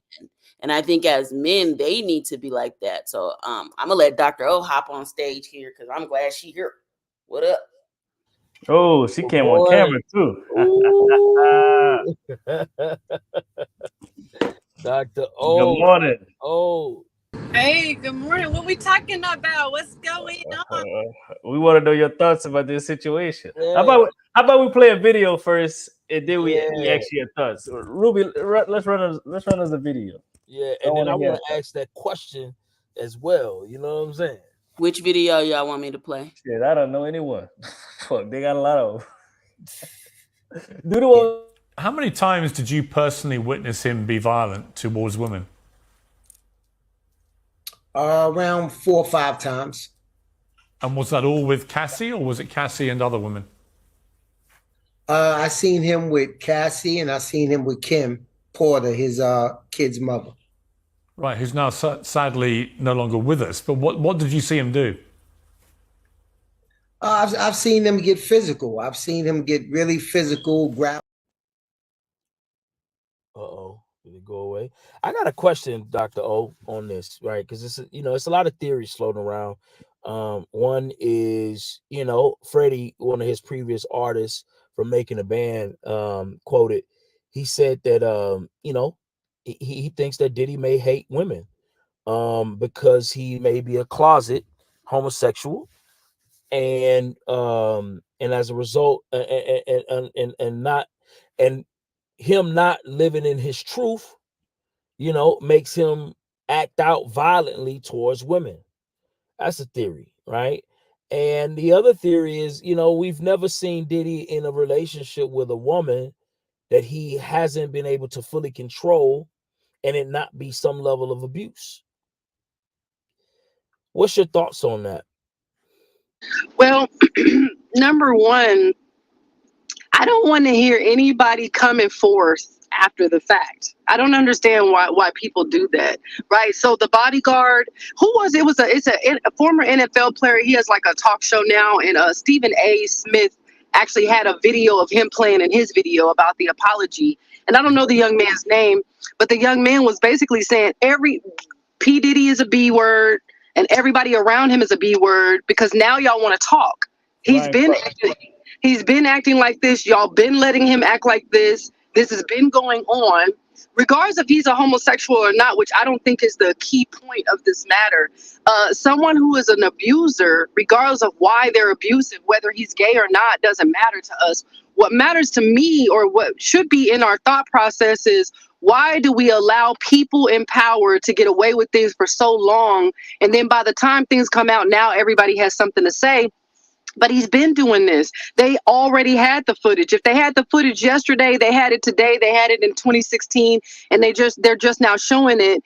And I think as men, they need to be like that. So I'm gonna let Dr. O hop on stage here because I'm glad she here. What up? Oh, she Oh came on boy. camera too. Ooh. Dr. Good O. morning. Oh. Hey, good morning. What we talking about? What's going on? We want to know your thoughts about this situation. Yeah. How about we play a video first, and then we Yeah. ask you your thoughts. Ruby, let's run us a video. Yeah. I And then want I to hear. want to ask that question as well. You know what I'm saying? Which video y'all want me to play? Shit, I don't know anyone. Fuck, they got a lot of them. Do the one How many times did you personally witness him be violent towards women? Around 4 or 5 times. And was that all with Cassie, or was it Cassie and other women? I seen him with Cassie, and I seen him with Kim Porter, his kid's mother. Right, who's now sadly no longer with us. But what did you see him do? I've seen him get physical. I've seen him get really physical, grab. Uh-oh, did it go away? I got a question, Dr. O, on this, right? Because it's a lot of theories floating around. One is, Freddie, one of his previous artists from Making a Band, quoted. He said that he thinks that Diddy may hate women because he may be a closet homosexual, and as a result, and him not living in his truth, makes him act out violently towards women. That's a theory, right? And the other theory is, we've never seen Diddy in a relationship with a woman that he hasn't been able to fully control and it not be some level of abuse. What's your thoughts on that? Well, number one, I don't want to hear anybody coming forth after the fact. I don't understand why people do that, right? So the bodyguard, who was it? It's a former NFL player. He has like a talk show now, and Stephen A. Smith actually had a video of him playing in his video about the apology. And I don't know the young man's name, but the young man was basically saying every P Diddy is a B word and everybody around him is a B word because now y'all want to talk. He's been acting like this. Y'all been letting him act like this. This has been going on, regardless if he's a homosexual or not, which I don't think is the key point of this matter. Someone who is an abuser, regardless of why they're abusive, whether he's gay or not, doesn't matter to us. What matters to me, or what should be in our thought process, is why do we allow people in power to get away with things for so long? And then by the time things come out, now everybody has something to say. But he's been doing this. They already had the footage. If they had the footage yesterday, they had it today. They had it in 2016, and they're just now showing it.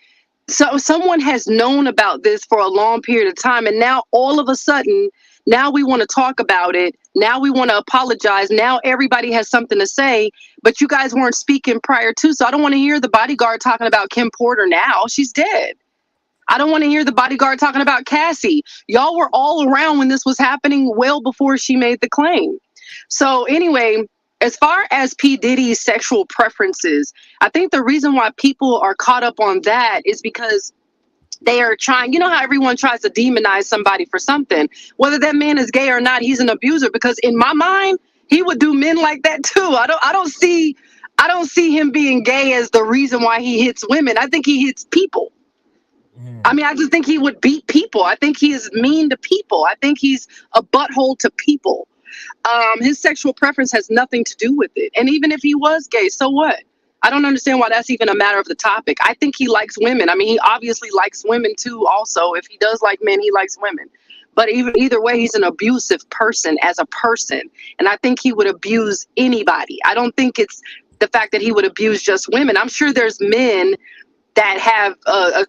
So someone has known about this for a long period of time, and now all of a sudden, now we want to talk about it. Now we want to apologize. Now everybody has something to say, but you guys weren't speaking prior to. So I don't want to hear the bodyguard talking about Kim Porter now. She's dead. I don't want to hear the bodyguard talking about Cassie. Y'all were all around when this was happening well before she made the claim. So anyway, as far as P. Diddy's sexual preferences, I think the reason why people are caught up on that is because they are trying, how everyone tries to demonize somebody for something. Whether that man is gay or not, he's an abuser, because in my mind, he would do men like that too. I don't see him being gay as the reason why he hits women. I think he hits people. I mean, I just think he would beat people. I think he is mean to people. I think he's a butthole to people. His sexual preference has nothing to do with it. And even if he was gay, so what? I don't understand why that's even a matter of the topic. I think he likes women. I mean, he obviously likes women too also. If he does like men, he likes women. But either way, he's an abusive person as a person. And I think he would abuse anybody. I don't think it's the fact that he would abuse just women. I'm sure there's men that have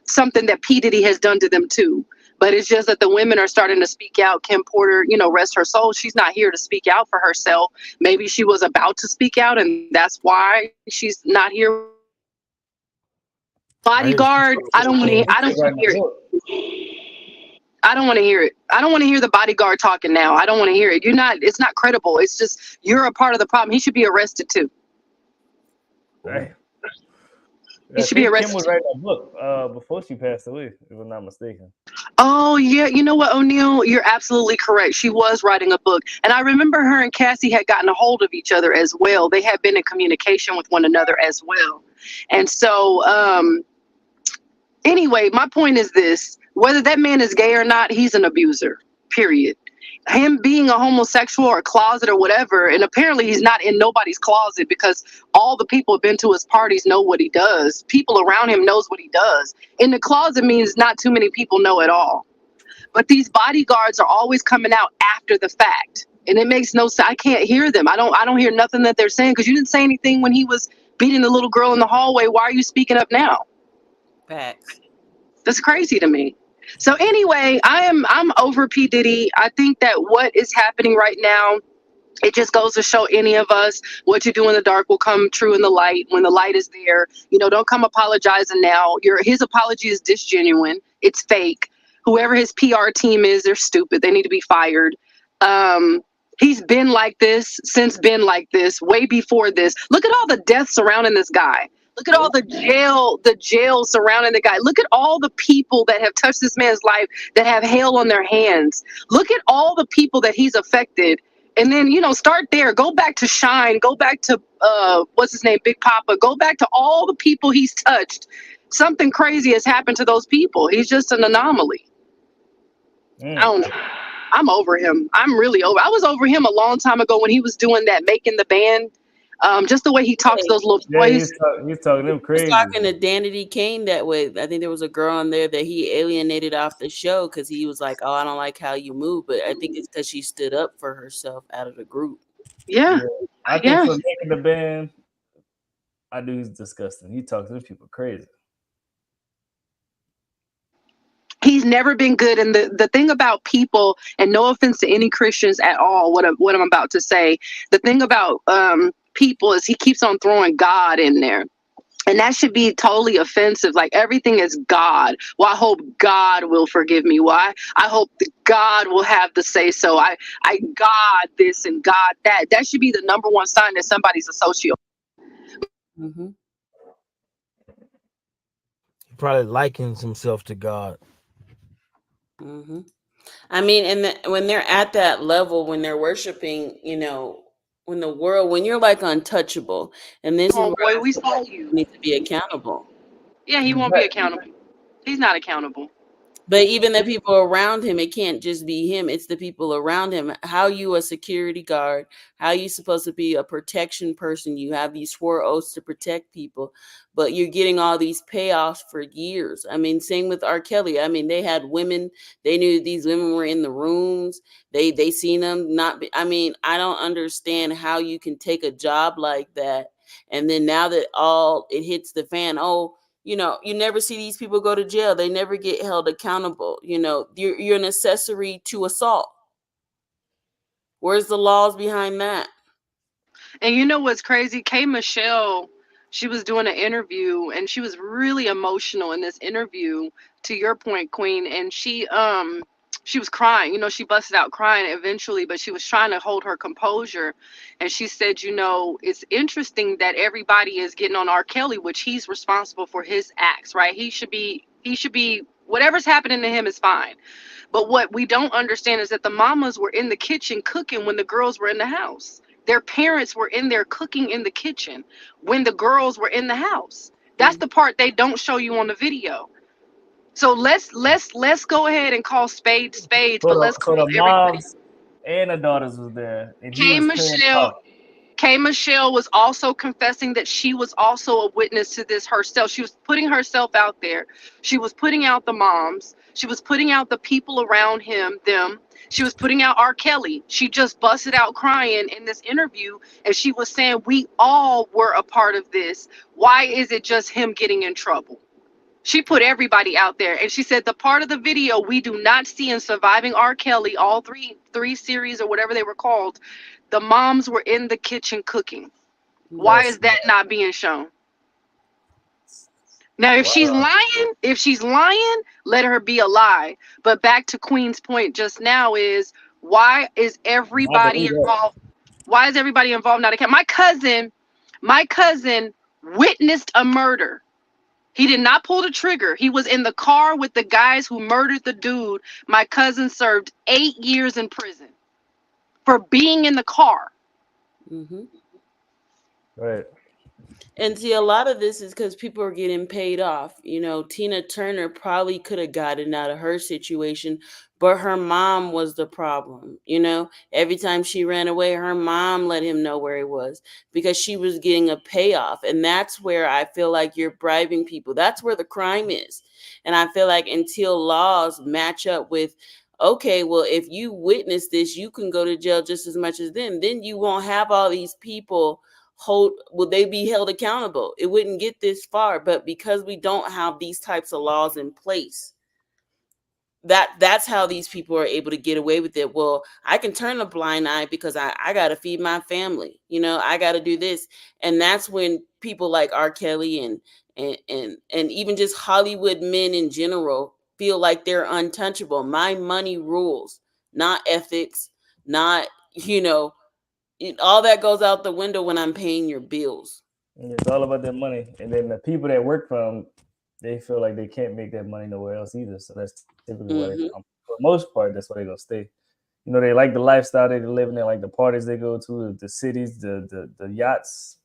something that P. Diddy has done to them too. But it's just that the women are starting to speak out. Kim Porter, rest her soul, she's not here to speak out for herself. Maybe she was about to speak out, and that's why she's not here. Bodyguard, I don't want to hear it. I don't want to hear it. I don't want to hear the bodyguard talking now. I don't want to hear it. It's not credible. It's just, you're a part of the problem. He should be arrested too. Right. He should be arrested. Kim was writing a book before she passed away, if I'm not mistaken. Oh, yeah. You know what, O'Neal? You're absolutely correct. She was writing a book. And I remember her and Cassie had gotten a hold of each other as well. They had been in communication with one another as well. And so, anyway, my point is this. Whether that man is gay or not, he's an abuser, period. Him being a homosexual or a closet or whatever, and apparently he's not in nobody's closet, because all the people who've been to his parties know what he does. People around him knows what he does. In the closet means not too many people know at all. But these bodyguards are always coming out after the fact. And it makes no sense. I can't hear them. I don't hear nothing that they're saying, because you didn't say anything when he was beating the little girl in the hallway. Why are you speaking up now? Facts. That's crazy to me. So anyway, I'm over P Diddy. I think that what is happening right now, it just goes to show any of us, what you do in the dark will come true in the light. When the light is there, don't come apologizing now. His apology is disgenuine. It's fake. Whoever his PR team is, they're stupid. They need to be fired. He's been like this, way before this. Look at all the deaths surrounding this guy. Look at all the jail surrounding the guy. Look at all the people that have touched this man's life that have hell on their hands. Look at all the people that he's affected. And then, start there. Go back to Shine. Go back to, what's his name, Big Papa. Go back to all the people he's touched. Something crazy has happened to those people. He's just an anomaly. I don't know. I'm over him. I'm really over. I was over him a long time ago when he was doing that, making the band. Just the way he talks to those little boys. He's talking them crazy. He's talking to Danity Kane that way. I think there was a girl on there that he alienated off the show because he was like, "Oh, I don't like how you move," but I think it's because she stood up for herself out of the group. Yeah. I think for making the band, I do. He's disgusting. He talks to them people crazy. He's never been good. And the thing about people, and no offense to any Christians at all, what I'm about to say, the thing about people is he keeps on throwing God in there. And that should be totally offensive. Like, everything is God. Well, I hope God will forgive me. Why? I hope that God will have the say so. I God this and God that. That should be the number one sign that somebody's a sociopath. Mm-hmm. He probably likens himself to God. Mm-hmm. I mean, and when they're at that level, when they're worshiping, when you're like untouchable, and this is where Boy, we saw you. need to be accountable. Yeah, he won't be accountable. He's not accountable. But even the people around him, it can't just be him. It's the people around him. How you a security guard? How you supposed to be a protection person? You have these swore oaths to protect people, but you're getting all these payoffs for years. I mean, same with R. Kelly. I mean, they had women. They knew these women were in the rooms. They seen them not be. I mean, I don't understand how you can take a job like that, and then now that all it hits the fan, you never see these people go to jail. They never get held accountable. You're an accessory to assault. Where's the laws behind that? And you know what's crazy? K. Michelle, she was doing an interview, and she was really emotional in this interview, to your point, Queen. And she was crying. She busted out crying eventually, but she was trying to hold her composure. And she said, it's interesting that everybody is getting on R. Kelly, which he's responsible for his acts, right? He should be, whatever's happening to him is fine. But what we don't understand is that the mamas were in the kitchen cooking when the girls were in the house. Their parents were in there cooking in the kitchen when the girls were in the house. That's the part they don't show you on the video. So let's go ahead and call spades spades, but let's call the everybody. moms and the daughters was there. And K. Michelle was also confessing that she was also a witness to this herself. She was putting herself out there. She was putting out the moms. She was putting out the people around them. She was putting out R. Kelly. She just busted out crying in this interview, and she was saying, we all were a part of this. Why is it just him getting in trouble? She put everybody out there, and she said the part of the video we do not see in Surviving R. Kelly, all three series or whatever they were called, the moms were in the kitchen cooking. Why is that not being shown? Now, if she's lying, let her be a lie. But back to Queen's point just now is, why is everybody involved? Why is everybody involved? Not account. My cousin witnessed a murder. He did not pull the trigger. He was in the car with the guys who murdered the dude. My cousin served 8 years in prison for being in the car. Mm-hmm. Right. And see, a lot of this is because people are getting paid off. Tina Turner probably could have gotten out of her situation, but her mom was the problem. Every time she ran away, her mom let him know where he was because she was getting a payoff. And that's where I feel like you're bribing people. That's where the crime is. And I feel like until laws match up with okay, well, if you witness this, you can go to jail just as much as them. Then you won't have all these people will they be held accountable? It wouldn't get this far. But because we don't have these types of laws in place, that's how these people are able to get away with it. Well, I can turn a blind eye because I got to feed my family. I got to do this. And that's when people like R. Kelly and even just Hollywood men in general feel like they're untouchable. My money rules, not ethics, not, all that goes out the window when I'm paying your bills. It's all about their money. And then the people that work for them, they feel like they can't make that money nowhere else either. So that's typically why they, for the most part, that's why they're going to stay. They like the lifestyle they live in, they like the parties they go to, the cities, the yachts,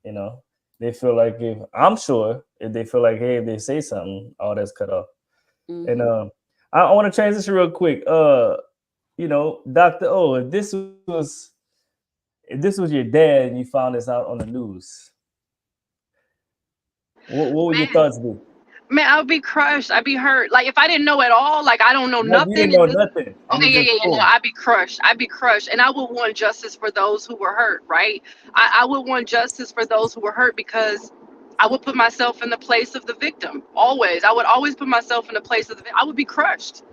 They feel like if they feel like, hey, if they say something, all that's cut off. And I want to transition real quick. Dr. O, if this was your dad and you found this out on the news, what would your thoughts be? Man, I would be crushed. I'd be hurt. Like, if I didn't know at all, like, I don't know nothing. You didn't know nothing. Okay, yeah. I'd be crushed. And I would want justice for those who were hurt, right? I would want justice for those who were hurt because I would put myself in the place of the victim. Always. I would always put myself in the place of the victim. I would be crushed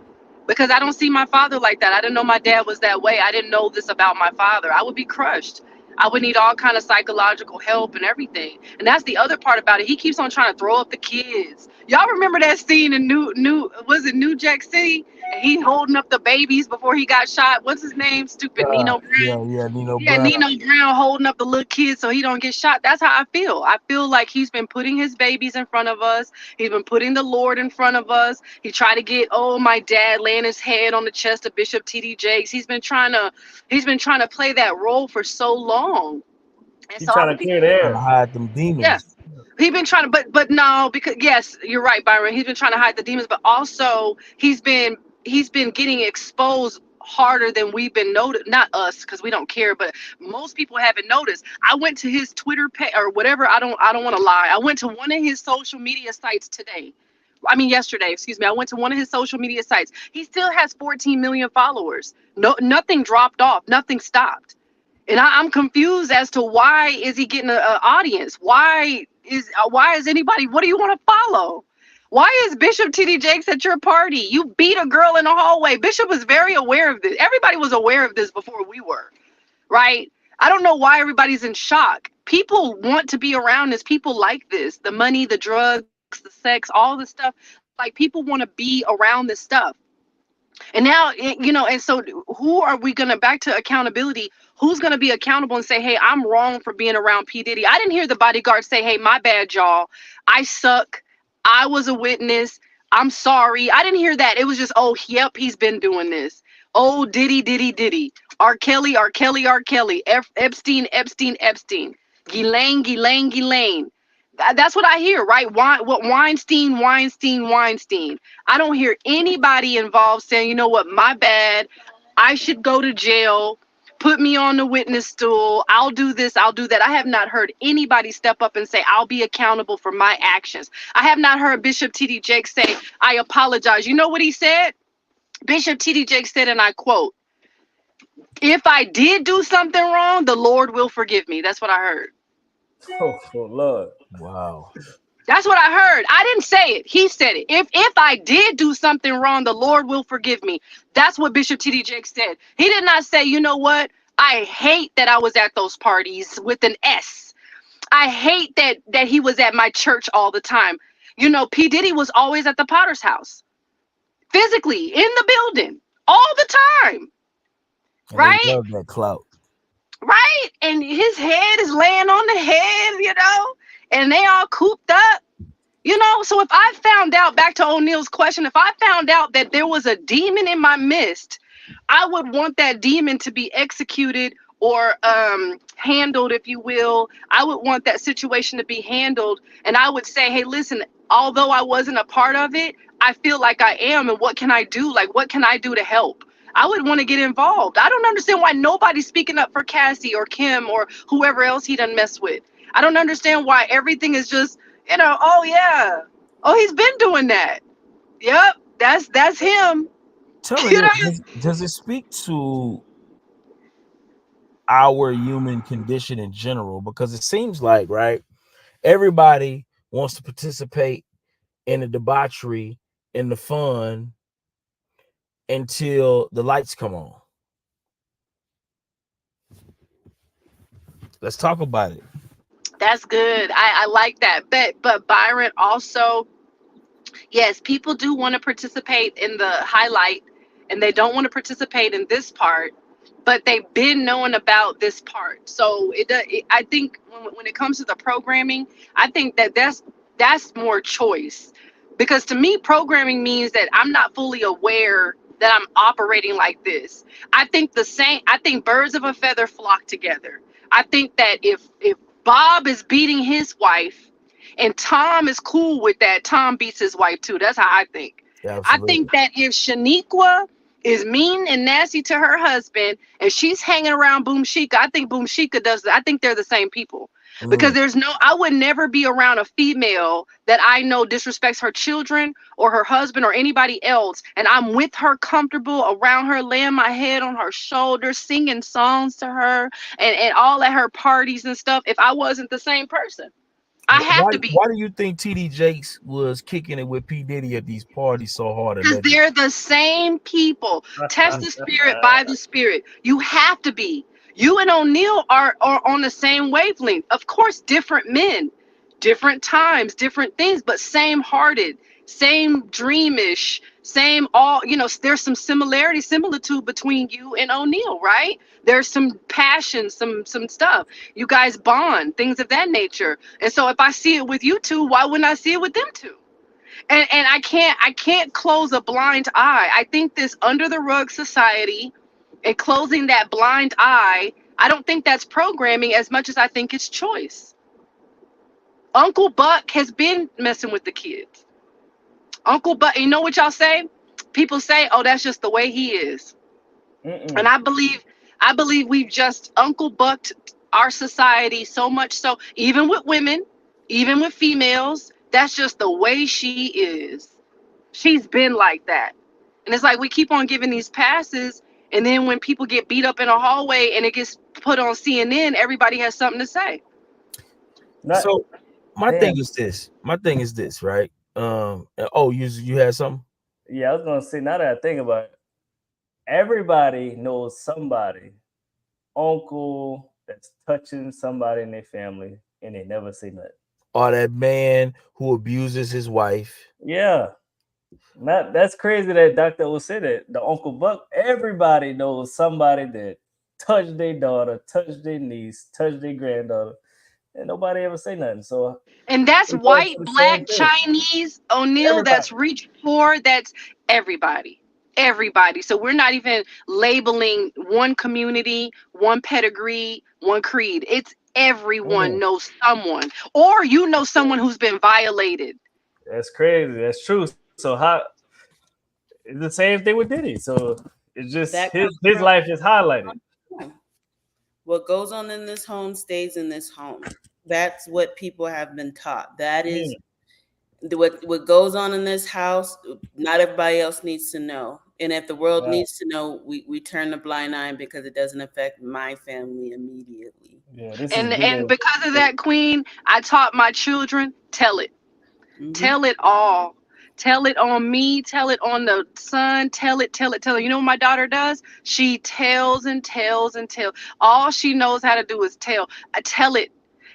because I don't see my father like that. I didn't know my dad was that way. I didn't know this about my father. I would be crushed. I would need all kind of psychological help and everything. And that's the other part about it. He keeps on trying to throw up the kids. Y'all remember that scene in New Jack City? And he holding up the babies before he got shot. What's his name? Stupid Nino Brown. Yeah, Nino Brown. Yeah, Nino Brown holding up the little kids so he don't get shot. That's how I feel. I feel like he's been putting his babies in front of us. He's been putting the Lord in front of us. He tried to get my dad laying his head on the chest of Bishop T.D. Jakes. He's been trying to play that role for so long. And he's trying to clear the air. Hide them demons. Yeah. He's been trying to, but no, because yes, you're right, Byron. He's been trying to hide the demons, but also he's been getting exposed harder than we've been noticed. Not us, because we don't care, but most people haven't noticed. I went to his Twitter page or whatever. I don't want to lie. I went to one of his social media sites yesterday. Excuse me. I went to one of his social media sites. He still has 14 million followers. No, nothing dropped off. Nothing stopped. And I'm confused as to why is he getting an audience? Why is anybody? What do you want to follow? Why is Bishop T.D. Jakes at your party? You beat a girl in the hallway. Bishop was very aware of this. Everybody was aware of this before we were, right? I don't know why everybody's in shock. People want to be around this. People like this. The money, the drugs, the sex, all the stuff. Like, people want to be around this stuff. And now, and so who are we going to, back to accountability, who's going to be accountable and say, hey, I'm wrong for being around P. Diddy? I didn't hear the bodyguard say, hey, my bad, y'all. I suck. I was a witness. I'm sorry. I didn't hear that. It was just, oh, yep, he's been doing this. Oh, Diddy. R. Kelly. Epstein. Ghislaine. That's what I hear, right? Weinstein. I don't hear anybody involved saying, you know what, my bad. I should go to jail. Put me on the witness stool. I'll do this. I'll do that. I have not heard anybody step up and say, I'll be accountable for my actions. I have not heard Bishop T.D. Jakes say, I apologize. You know what he said? Bishop T.D. Jakes said, and I quote, if I did do something wrong, the Lord will forgive me. That's what I heard. Oh, Lord. Wow. That's what I heard. I didn't say it. He said it. If I did do something wrong, the Lord will forgive me. That's what Bishop T.D. Jakes said. He did not say, you know what? I hate that I was at those parties with an S. I hate that he was at my church all the time. P. Diddy was always at the Potter's house, physically in the building all the time. And right? They love that clout. Right? And his head is laying on the head, and they all cooped up, So if I found out, back to O'Neill's question, if I found out that there was a demon in my midst, I would want that demon to be executed or handled, if you will. I would want that situation to be handled. And I would say, hey, listen, although I wasn't a part of it, I feel like I am. And what can I do? Like, what can I do to help? I would want to get involved. I don't understand why nobody's speaking up for Cassie or Kim or whoever else he done mess with. I don't understand why everything is just, oh yeah. Oh, he's been doing that. Yep, that's him. Tell me You know, this, does it speak to our human condition in general? Because it seems like, right, everybody wants to participate in the debauchery and the fun until the lights come on. Let's talk about it. that's good. I like that. But Byron also, yes, people do want to participate in the highlight and they don't want to participate in this part, but they've been knowing about this part. So I think when it comes to the programming, I think that's more choice. Because to me, programming means that I'm not fully aware that I'm operating like this. I think birds of a feather flock together. I think that if Bob is beating his wife and Tom is cool with that, Tom beats his wife too. That's how I think. I Absolutely. think that if Shaniqua is mean and nasty to her husband and she's hanging around Boom Shika, I think Boom Shika does. I think they're the same people. Because I would never be around a female that I know disrespects her children or her husband or anybody else. And I'm with her comfortable around her, laying my head on her shoulder, singing songs to her and all at her parties and stuff. If I wasn't the same person, I have to be. Why do you think TD Jakes was kicking it with P Diddy at these parties so hard and Because letting? they're the same people. Test the spirit by the spirit. You have to be. You and O'Neal are on the same wavelength. Of course, different men, different times, different things, but same hearted, same dreamish, same all, there's some similitude between you and O'Neal, right? There's some passion, some stuff. You guys bond, things of that nature. And so if I see it with you two, why wouldn't I see it with them two? And I can't close a blind eye. I think this under the rug society and closing that blind eye, I don't think that's programming as much as I think it's choice. Uncle Buck has been messing with the kids. Uncle Buck, you know what y'all say? People say, "Oh, that's just the way he is." And I believe we've just Uncle Bucked our society so much so, even with women, even with females, that's just the way she is. She's been like that. And it's like we keep on giving these passes, and then when people get beat up in a hallway and it gets put on CNN, everybody has something to say. So my Damn. thing is this. My thing is this, right? You had something? Yeah, I was gonna say. Now that I think about it, everybody knows somebody, uncle that's touching somebody in their family, and they never say nothing. Or that man who abuses his wife. Yeah, that's crazy that Dr. O said that. The Uncle Buck, everybody knows somebody that touched their daughter, touched their niece, touched their granddaughter, and nobody ever say nothing. So And that's it goes to white, the same black, thing. Chinese, O'Neal, Everybody. that's rich, poor, that's everybody. Everybody. So we're not even labeling one community, one pedigree, one creed. It's everyone Mm, knows someone. Or you know someone who's been violated. that's crazy. That's true. So how it's the same thing with Diddy. So it's just That his comes from life is highlighted. what goes on in this home stays in this home. That's what people have been taught. That is what goes on in this house. Not everybody else needs to know. And if the world Yeah. needs to know, we turn the blind eye because it doesn't affect my family immediately. Yeah, this is And because of that, Queen, I taught my children, tell it. Mhm. Tell it all. Tell it on me. Tell it on the son. Tell it. You know what my daughter does? She tells and tells and tells. All she knows how to do is tell. Tell it.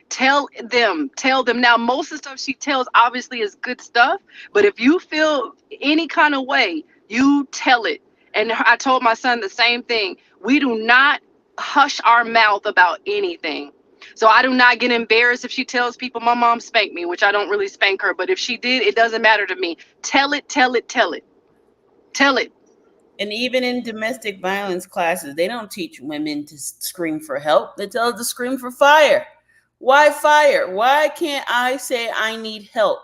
Tell them. Tell them. Now, most of the stuff she tells obviously is good stuff. But if you feel any kind of way, you tell it. And I told my son the same thing. We do not hush our mouth about anything. So I do not get embarrassed if she tells people my mom spanked me, which I don't really spank her. But if she did, it doesn't matter to me. Tell it, tell it, tell it. Tell it. And even in domestic violence classes, they don't teach women to scream for help. They tell us to scream for fire. Why fire? Why can't I say I need help?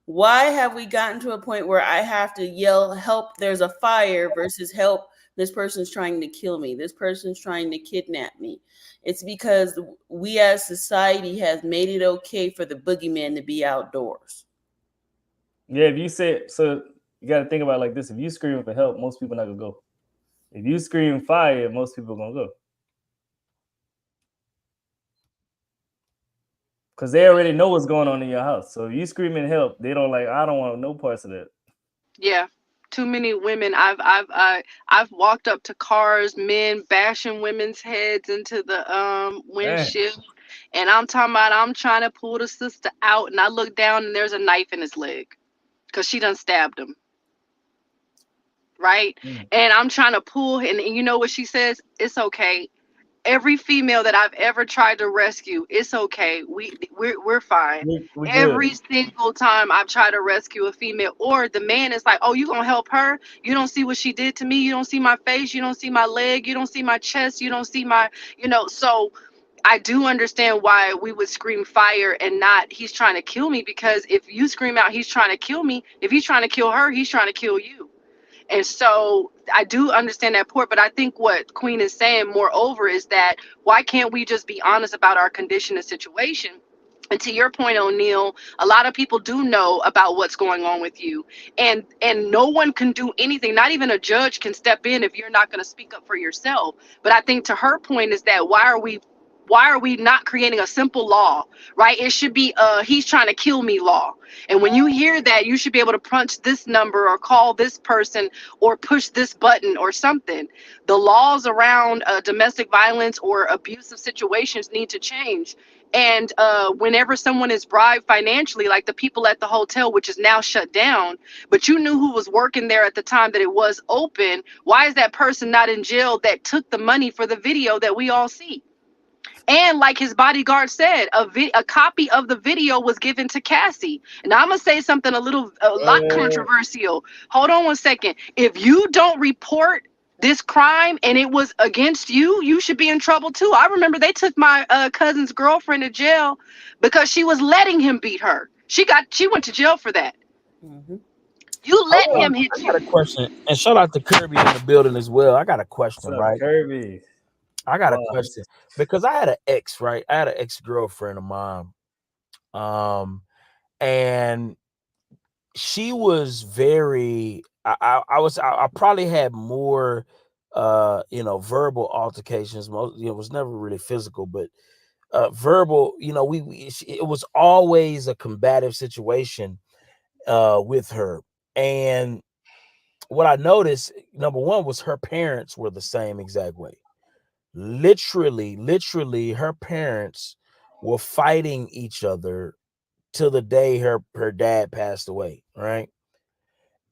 Why have we gotten to a point where I have to yell, help, there's a fire, versus help, this person's trying to kill me. This person's trying to kidnap me. It's because we as society has made it okay for the boogeyman to be outdoors. Yeah, if you say so, You got to think about it like this: if you scream for help, most people not gonna go. If you scream fire, most people gonna go. Because they already know what's going on in your house. So if you screaming help, they don't like, I don't want no parts of that. Yeah. Too many women. I've walked up to cars, men bashing women's heads into the windshield, and I'm talking about I'm trying to pull the sister out, and I look down and there's a knife in his leg, cause she done stabbed him. Right, and I'm trying to pull, and you know what she says? It's okay. Every female that I've ever tried to rescue, it's okay. We're fine. We Every good. single time I've tried to rescue a female, or the man is like, "Oh, you gonna help her? You don't see what she did to me. You don't see my face. You don't see my leg. You don't see my chest. You don't see my, you know." So I do understand why we would scream fire and not he's trying to kill me, because if you scream out he's trying to kill me, if he's trying to kill her, he's trying to kill you. And so I do understand that part, but I think what Queen is saying, moreover, is that why can't we just be honest about our condition and situation? And to your point, O'Neal, a lot of people do know about what's going on with you, and no one can do anything. Not even a judge can step in if you're not going to speak up for yourself. But I think to her point is that why are we not creating a simple law, right? It should be he's trying to kill me law. And when you hear that, you should be able to punch this number or call this person or push this button or something. The laws around domestic violence or abusive situations need to change. And whenever someone is bribed financially, like the people at the hotel, which is now shut down, but you knew who was working there at the time that it was open, why is that person not in jail that took the money for the video that we all see? And like his bodyguard said, a copy of the video was given to Cassie. And I'm gonna say something a lot controversial. Hold on one second. If you don't report this crime and it was against you, you should be in trouble too. I remember they took my cousin's girlfriend to jail because she was letting him beat her. She went to jail for that. You let him hit I got a question, and shout out to Kirby in the building as well. I got a question, What's up, right? Kirby? I got a question because I had an ex, right? I had an ex-girlfriend of mine. And she was very I probably had more verbal altercations. Most, it was never really physical, but verbal, it was always a combative situation with her. And what I noticed, number one, was her parents were the same exact way. Literally, her parents were fighting each other till the day her dad passed away, right?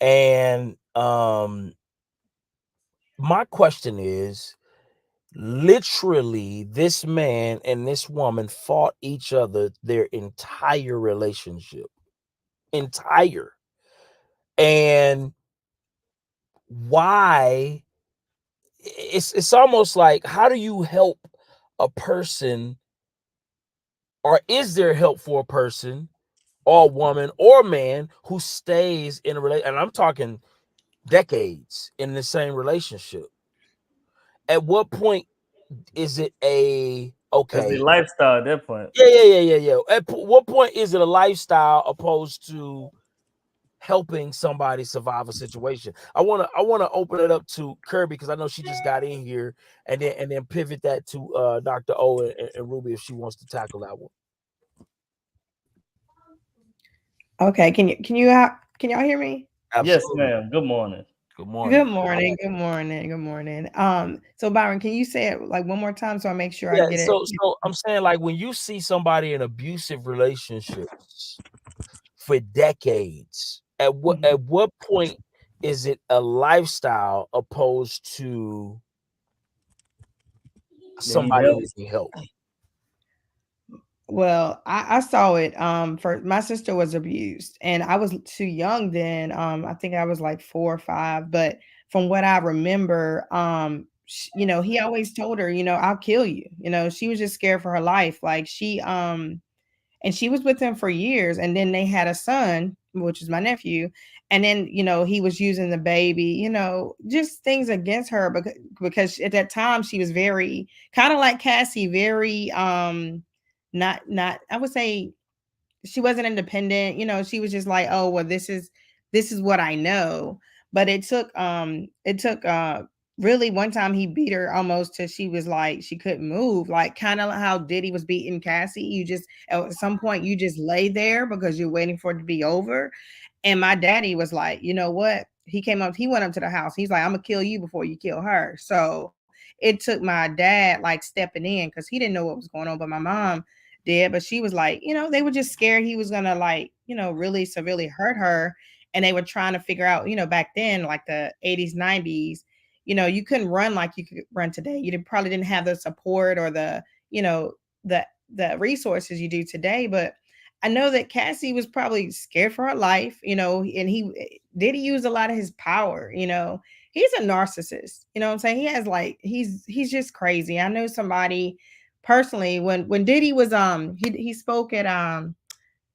And my question is, literally, this man and this woman fought each other their entire relationship. Entire. And why? It's almost like, how do you help a person, or is there help for a person or woman or man who stays in a relationship? And I'm talking decades in the same relationship. At what point is it That's okay? the lifestyle at that point. Yeah. At what point is it a lifestyle opposed to helping somebody survive a situation? I want to open it up to Kirby because I know she just got in here, and then pivot that to Dr. O and Ruby if she wants to tackle that one. Okay, can y'all hear me? Absolutely. Yes, ma'am. Good morning. Good morning. Good morning. So Byron, can you say it like one more time so I make sure I get it? So I'm saying, like, when you see somebody in abusive relationships for decades, at what point is it a lifestyle opposed to somebody needing help? Well, I saw it. For my sister was abused, and I was too young then. I think I was like 4 or 5. But from what I remember, he always told her, I'll kill you. She was just scared for her life. Like and she was with him for years, and then they had a son, which is my nephew. And then, he was using the baby, just things against her because at that time she was very kind of like Cassie, very not I would say she wasn't independent. She was just like, oh well, this is this is what I know. But it took really one time he beat her almost till she was like she couldn't move, like kind of how Diddy was beating Cassie. You just at some point you just lay there because you're waiting for it to be over. And my daddy was like, you know what? He went up to the house. He's like, I'm gonna kill you before you kill her. So it took my dad like stepping in because he didn't know what was going on, but my mom did. But she was like, they were just scared he was gonna like, really severely hurt her. And they were trying to figure out, back then, like the 80s, 90s, you couldn't run like you could run today. Probably didn't have the support or the, the resources you do today. But I know that Cassie was probably scared for her life, and he did use a lot of his power, He's a narcissist, what I'm saying? He has like he's just crazy. I know somebody personally when Diddy was he spoke at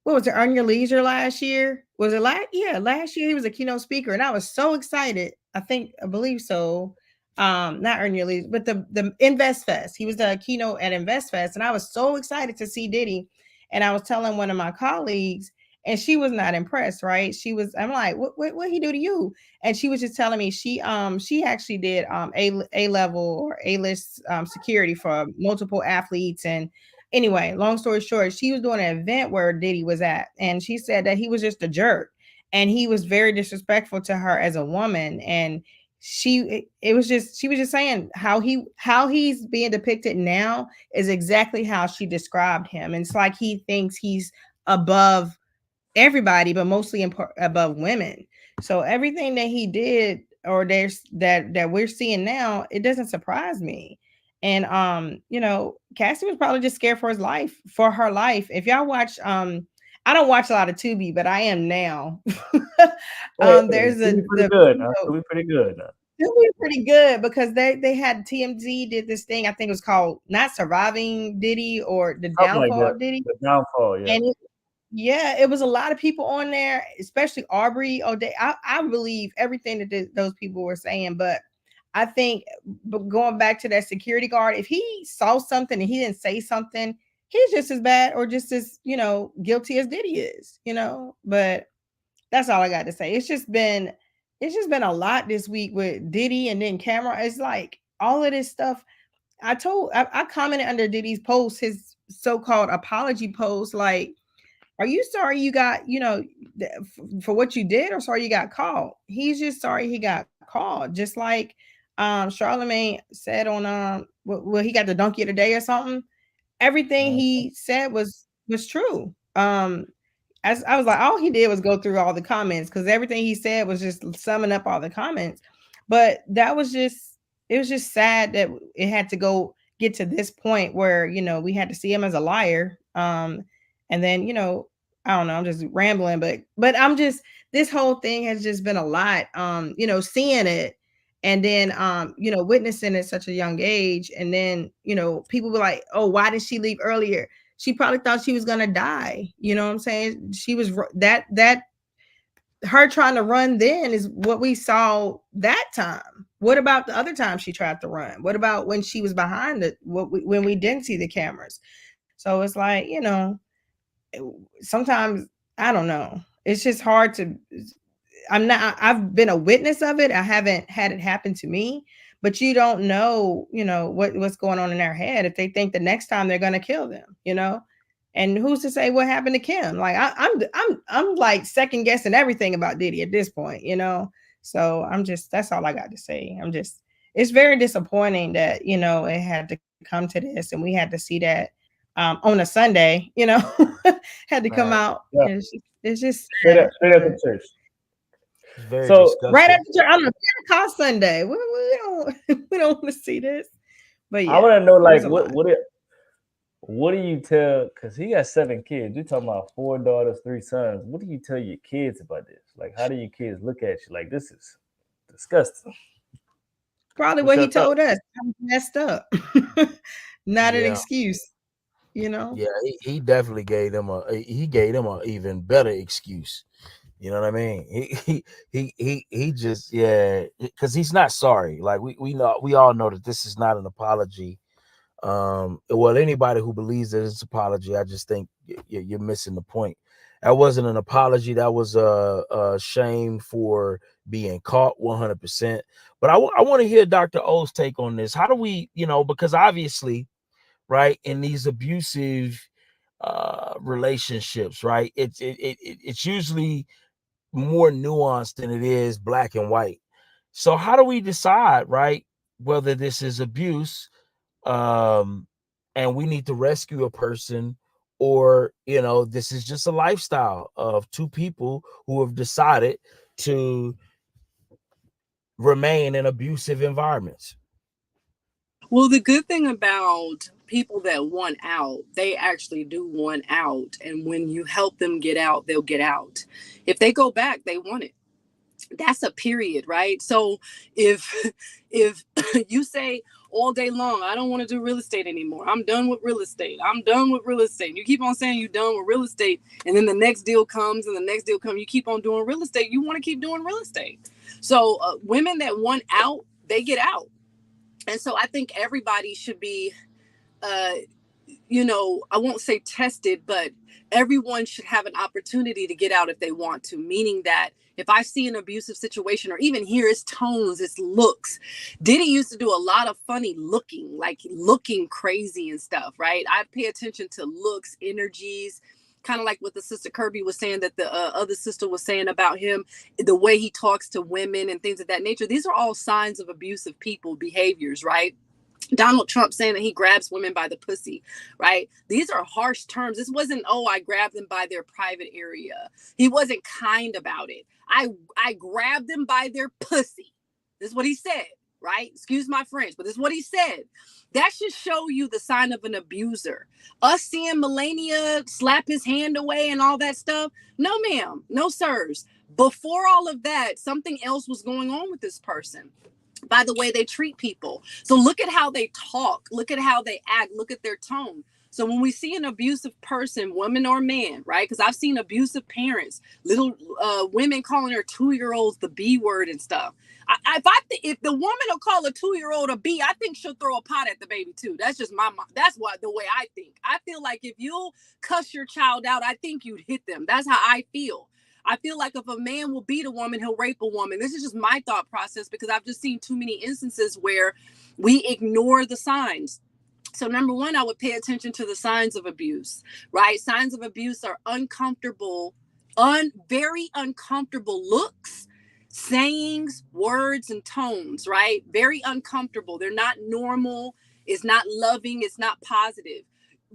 what was it, Earn Your Leisure last year? Was it last year he was a keynote speaker, and I was so excited. I believe so. Not Earn Your Leisure, but the Invest Fest. He was the keynote at Invest Fest, and I was so excited to see Diddy. And I was telling one of my colleagues, and she was not impressed, right? I'm like, what he do to you? And she was just telling me she actually did A level or A-list security for multiple athletes. And anyway, long story short, she was doing an event where Diddy was at, and she said that he was just a jerk and he was very disrespectful to her as a woman. And she was just saying how he's being depicted now is exactly how she described him. And it's like he thinks he's above everybody, but mostly above women. So everything that he did or there's that we're seeing now, it doesn't surprise me. And Cassie was probably just scared for her life. If y'all watch I don't watch a lot of Tubi, but I am now. There's pretty good. Tubi pretty good. Tubi pretty good because they had TMZ did this thing. I think it was called Not Surviving Diddy or The Downfall of Diddy. The Downfall, yeah. And it was a lot of people on there, especially Aubrey O'Day. I believe everything that those people were saying, but I think, but going back to that security guard, if he saw something and he didn't say something, he's just as bad or just as, guilty as Diddy is, but that's all I got to say. It's just been a lot this week with Diddy and then Cameron. It's like all of this stuff. I commented under Diddy's post, his so-called apology post, like, are you sorry you got, for what you did, or sorry you got caught? He's just sorry he got caught. Just like Charlemagne said on he got the donkey of the day or something. Everything he said was true. As I was like, all he did was go through all the comments because everything he said was just summing up all the comments. But it was just sad that it had to get to this point where, we had to see him as a liar. And then, I don't know, I'm just rambling, but this whole thing has just been a lot, seeing it and then, witnessing at such a young age. And then, people were like, oh, why did she leave earlier? She probably thought she was going to die. You know what I'm saying? She was that her trying to run then is what we saw that time. What about the other time she tried to run? What about when she was behind it? When we didn't see the cameras? So it's like, sometimes I don't know. It's just hard to. I've been a witness of it. I haven't had it happen to me, but you don't know, what's going on in their head if they think the next time they're going to kill them, and who's to say what happened to Kim? Like I'm like second guessing everything about Diddy at this point, so that's all I got to say. It's very disappointing that, it had to come to this and we had to see that on a Sunday, had to come out. Yeah. It's just straight at the church. Very so disgusting. Right after church, on a Pentecost Sunday, we don't want to see this. But yeah, I want to know, like, what do you tell? Because he got 7 kids. You're talking about 4 daughters, 3 sons. What do you tell your kids about this? Like, how do your kids look at you? Like, this is disgusting. Probably what he told us. I'm messed up. Not an excuse. Yeah, he definitely gave them a even better excuse. You know what I mean? He just, because he's not sorry. Like we all know that this is not an apology. Well, anybody who believes that it's an apology, I just think you're missing the point. That wasn't an apology. That was a shame for being caught 100%. But I want to hear Dr. O's take on this. How do we, because obviously, right, in these abusive relationships, right, it's usually more nuanced than it is black and white. So how do we decide, right, whether this is abuse, and we need to rescue a person, or this is just a lifestyle of two people who have decided to remain in abusive environments? Well, the good thing about people that want out, they actually do want out. And when you help them get out, they'll get out. If they go back, they want it. That's a period, right? So if you say all day long, I don't want to do real estate anymore, I'm done with real estate, I'm done with real estate, you keep on saying you're done with real estate, and then the next deal comes and the next deal comes, you keep on doing real estate, you want to keep doing real estate. So women that want out, they get out. And so I think everybody should be I won't say tested, but everyone should have an opportunity to get out if they want to, meaning that if I see an abusive situation or even hear his tones, his looks, Diddy used to do a lot of funny looking, like looking crazy and stuff, right? I pay attention to looks, energies, kind of like what the sister Kirby was saying that the other sister was saying about him, the way he talks to women and things of that nature. These are all signs of abusive people behaviors, right? Donald Trump saying that he grabs women by the pussy, right? These are harsh terms. This wasn't, oh, I grabbed them by their private area. He wasn't kind about it. I grabbed them by their pussy. This is what he said, right? Excuse my French, but this is what he said. That should show you the sign of an abuser. Us seeing Melania slap his hand away and all that stuff. No, ma'am. No, sirs. Before all of that, something else was going on with this person. By the way they treat people. So look at how they talk. Look at how they act. Look at their tone. So when we see an abusive person, woman or man, right? Because I've seen abusive parents, little women calling their 2-year-olds the B word and stuff. If the woman will call a 2-year-old a B, I think she'll throw a pot at the baby too. That's just that's the way I think. I feel like if you'll cuss your child out, I think you'd hit them. That's how I feel. I feel like if a man will beat a woman, he'll rape a woman. This is just my thought process because I've just seen too many instances where we ignore the signs. So number one, I would pay attention to the signs of abuse, right? Signs of abuse are uncomfortable, very uncomfortable looks, sayings, words, and tones, right? Very uncomfortable. They're not normal. It's not loving. It's not positive.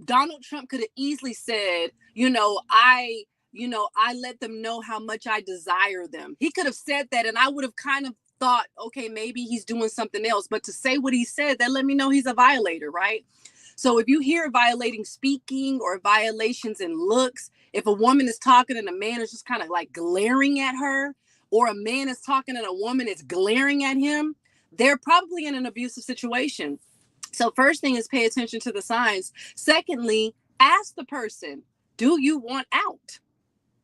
Donald Trump could have easily said, I let them know how much I desire them. He could have said that and I would have kind of thought, okay, maybe he's doing something else. But to say what he said, that let me know he's a violator, right? So if you hear violating speaking or violations in looks, if a woman is talking and a man is just kind of like glaring at her, or a man is talking and a woman is glaring at him, they're probably in an abusive situation. So first thing is pay attention to the signs. Secondly, ask the person, do you want out?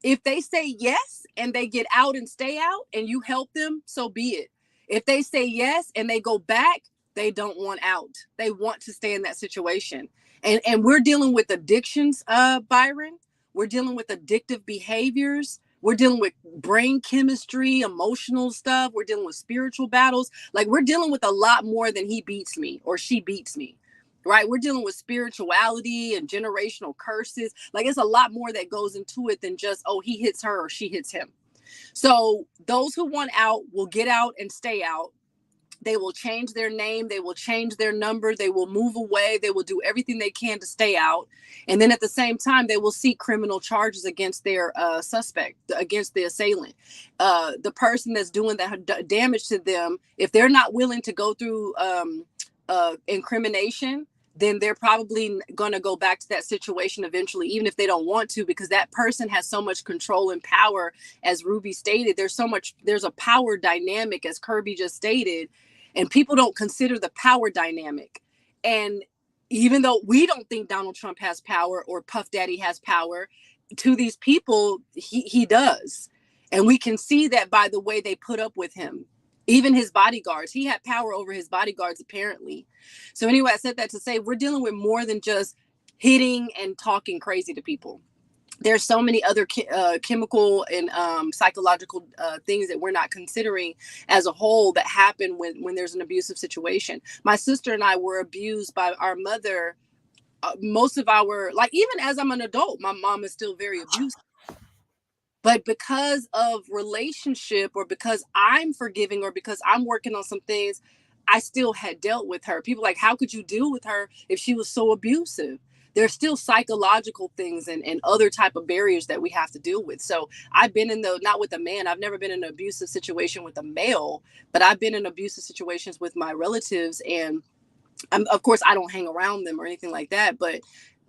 If they say yes and they get out and stay out and you help them, so be it. If they say yes and they go back, they don't want out. They want to stay in that situation. And we're dealing with addictions, Byron. We're dealing with addictive behaviors. We're dealing with brain chemistry, emotional stuff. We're dealing with spiritual battles. Like we're dealing with a lot more than he beats me or she beats me. Right? We're dealing with spirituality and generational curses. Like it's a lot more that goes into it than just, oh, he hits her or she hits him. So those who want out will get out and stay out. They will change their name. They will change their number. They will move away. They will do everything they can to stay out. And then at the same time, they will seek criminal charges against their suspect, against the assailant. The person that's doing that damage to them, if they're not willing to go through incrimination, then they're probably going to go back to that situation eventually, even if they don't want to, because that person has so much control and power. As Ruby stated, there's a power dynamic, as Kirby just stated, and people don't consider the power dynamic. And even though we don't think Donald Trump has power or Puff Daddy has power, to these people, he does. And we can see that by the way they put up with him. Even his bodyguards, he had power over his bodyguards, apparently. So anyway, I said that to say we're dealing with more than just hitting and talking crazy to people. there's so many other chemical and psychological things that we're not considering as a whole that happen when there's an abusive situation. My sister and I were abused by our mother. Most of our, like, even as I'm an adult, my mom is still very abusive. But because of relationship, or because I'm forgiving, or because I'm working on some things, I still had dealt with her. People like, how could you deal with her if she was so abusive? There's still psychological things and other type of barriers that we have to deal with. So I've been in not with a man. I've never been in an abusive situation with a male, but I've been in abusive situations with my relatives. And of course, I don't hang around them or anything like that. But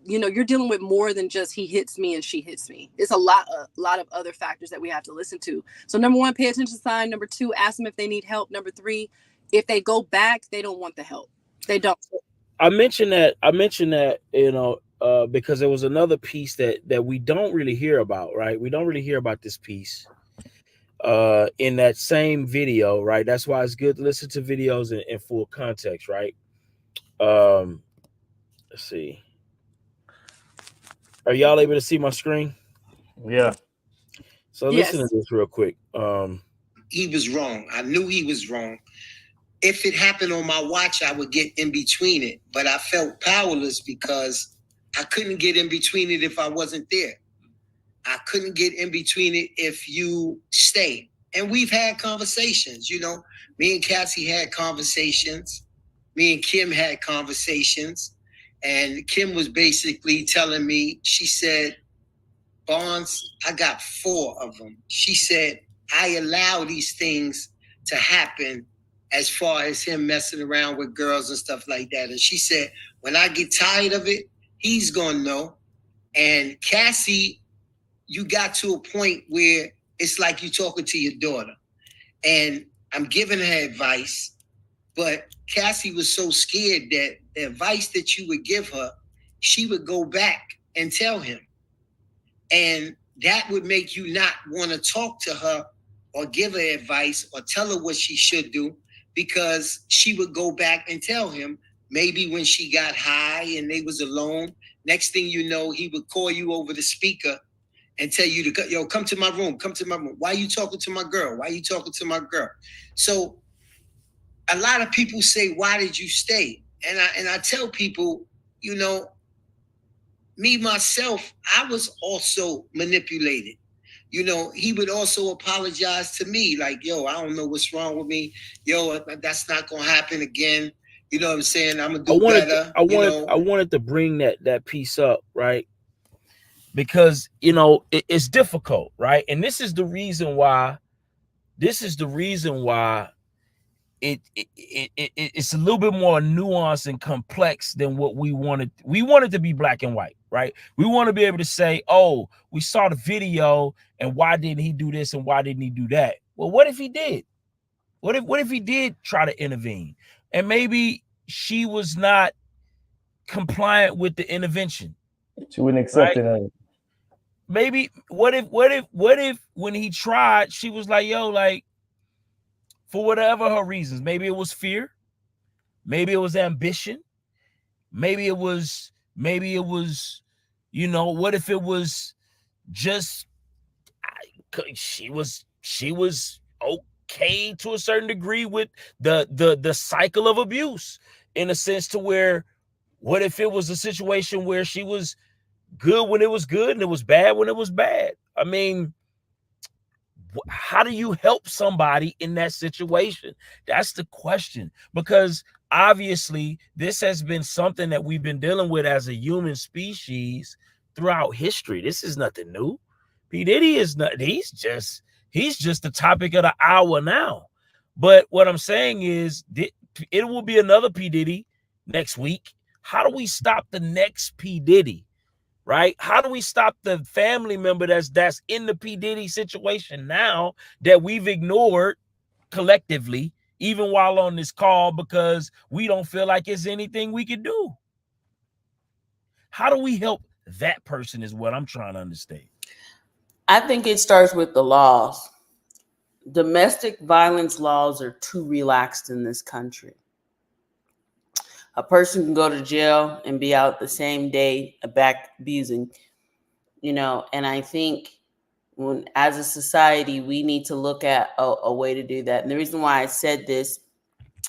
you know, you're dealing with more than just he hits me and she hits me. It's a lot of other factors that we have to listen to. So number 1, pay attention sign. Number 2, ask them if they need help. Number 3, if they go back, they don't want the help. They don't. I mentioned that, you know, because there was another piece that we don't really hear about, right? We don't really hear about this piece in that same video, right? That's why it's good to listen to videos in full context, right? Let's see. Are y'all able to see my screen? Yeah. So listen to this real quick. He was wrong. I knew he was wrong. If it happened on my watch, I would get in between it. But I felt powerless because I couldn't get in between it if I wasn't there. I couldn't get in between it if you stayed. And we've had conversations, you know. Me and Cassie had conversations. Me and Kim had conversations. And Kim was basically telling me, she said, Barnes, I got 4 of them. She said, I allow these things to happen as far as him messing around with girls and stuff like that. And she said, when I get tired of it, he's going to know. And Cassie, you got to a point where it's like you talking to your daughter. And I'm giving her advice, but Cassie was so scared that the advice that you would give her, she would go back and tell him. And that would make you not want to talk to her or give her advice or tell her what she should do, because she would go back and tell him, maybe when she got high and they was alone, next thing you know, he would call you over the speaker and tell you to, yo, come to my room, come to my room. Why are you talking to my girl? Why are you talking to my girl? So a lot of people say, why did you stay? And I tell people, you know, me, myself, I was also manipulated. You know, he would also apologize to me like, yo, I don't know what's wrong with me. Yo, that's not going to happen again. You know what I'm saying? I'm going to do better. I wanted to bring that piece up, right? Because, you know, it's difficult, right? And this is the reason why it's a little bit more nuanced and complex than what we wanted. We wanted to be black and white, right? We want to be able to say, oh, we saw the video and why didn't he do this and why didn't he do that? Well, what if he did? What if he did try to intervene and maybe she was not compliant with the intervention? She wouldn't accept it. Maybe what if when he tried, she was like, yo, like, for whatever her reasons, maybe it was fear, maybe it was ambition, maybe it was, you know, what if it was just she was okay to a certain degree with the cycle of abuse, in a sense to where, what if it was a situation where she was good when it was good and it was bad when it was bad? I mean, how do you help somebody in that situation? That's the question, because obviously this has been something that we've been dealing with as a human species throughout history. This is nothing new. P Diddy is not, he's just the topic of the hour now. But what I'm saying is, it will be another P Diddy next week. How do we stop the next P Diddy? Right? How do we stop the family member that's in the P Diddy situation now that we've ignored collectively, even while on this call, because we don't feel like it's anything we can do? How do we help that person is what I'm trying to understand. I think it starts with the laws. Domestic violence laws are too relaxed in this country. A person can go to jail and be out the same day back abusing. And I think as a society, we need to look at a way to do that. And the reason why I said this,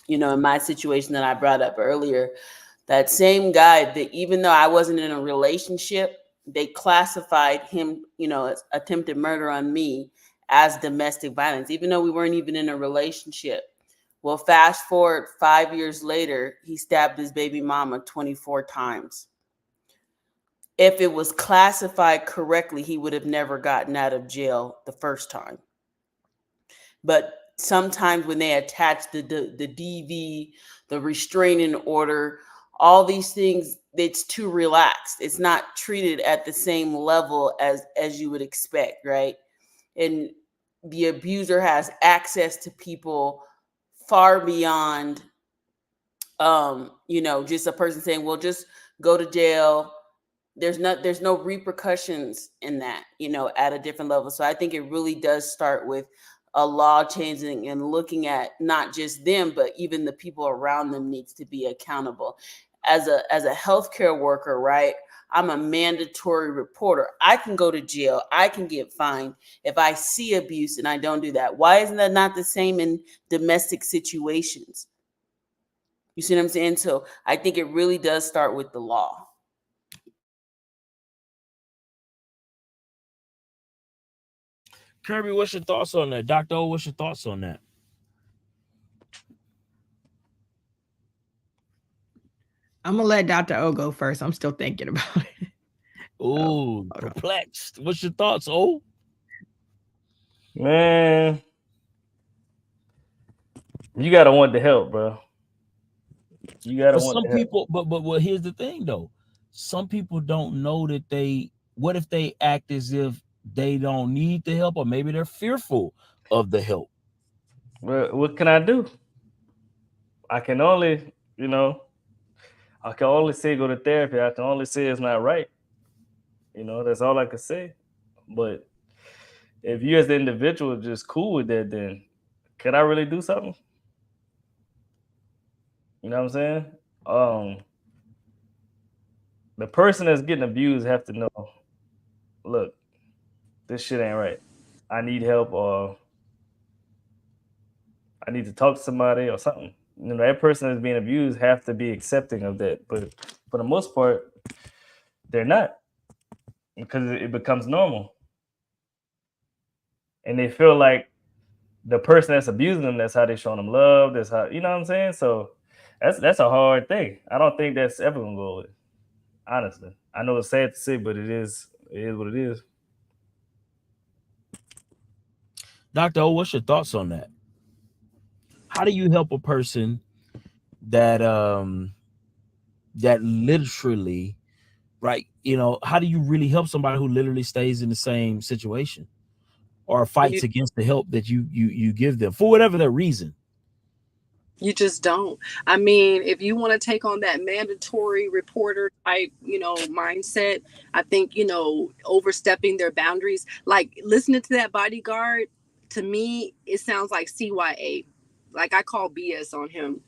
in my situation that I brought up earlier, that same guy, that even though I wasn't in a relationship, they classified him, as attempted murder on me as domestic violence, even though we weren't even in a relationship. Well, fast forward 5 years later, he stabbed his baby mama 24 times. If it was classified correctly, he would have never gotten out of jail the first time. But sometimes when they attach the DV, the restraining order, all these things, it's too relaxed. It's not treated at the same level as you would expect, right? And the abuser has access to people far beyond, just a person saying, well, just go to jail. There's no repercussions in that, at a different level. So I think it really does start with a law changing and looking at not just them, but even the people around them needs to be accountable. As a healthcare worker, right? I'm a mandatory reporter. I can go to jail. I can get fined if I see abuse and I don't do that. Why isn't that not the same in domestic situations? You see what I'm saying? So I think it really does start with the law. Kirby, what's your thoughts on that? Dr. O, what's your thoughts on that? I'm gonna let Dr. O go first. I'm still thinking about it. Oh, perplexed. What's your thoughts, O? Man, you gotta want the help, bro. You gotta want some the help. people, but here's the thing though. Some people don't know that what if they act as if they don't need the help, or maybe they're fearful of the help. Well, what can I do? I can only, say go to therapy. I can only say it's not right. That's all I can say. But if you as the individual just cool with that, then can I really do something? You know what I'm saying? The person that's getting abused have to know, look, this shit ain't right. I need help, or I need to talk to somebody or something. That person that's being abused have to be accepting of that. But for the most part, they're not, because it becomes normal. And they feel like the person that's abusing them, that's how they're showing them love. That's how, you know what I'm saying? So that's a hard thing. I don't think that's ever gonna go away. Honestly, I know it's sad to say, but it is what it is. Dr. O, what's your thoughts on that? How do you help a person that literally, right? How do you really help somebody who literally stays in the same situation or fights against the help that you give them for whatever their reason? You just don't. I mean, if you want to take on that mandatory reporter type, mindset, I think, overstepping their boundaries, like listening to that bodyguard, to me, it sounds like CYA. Like I call BS on him.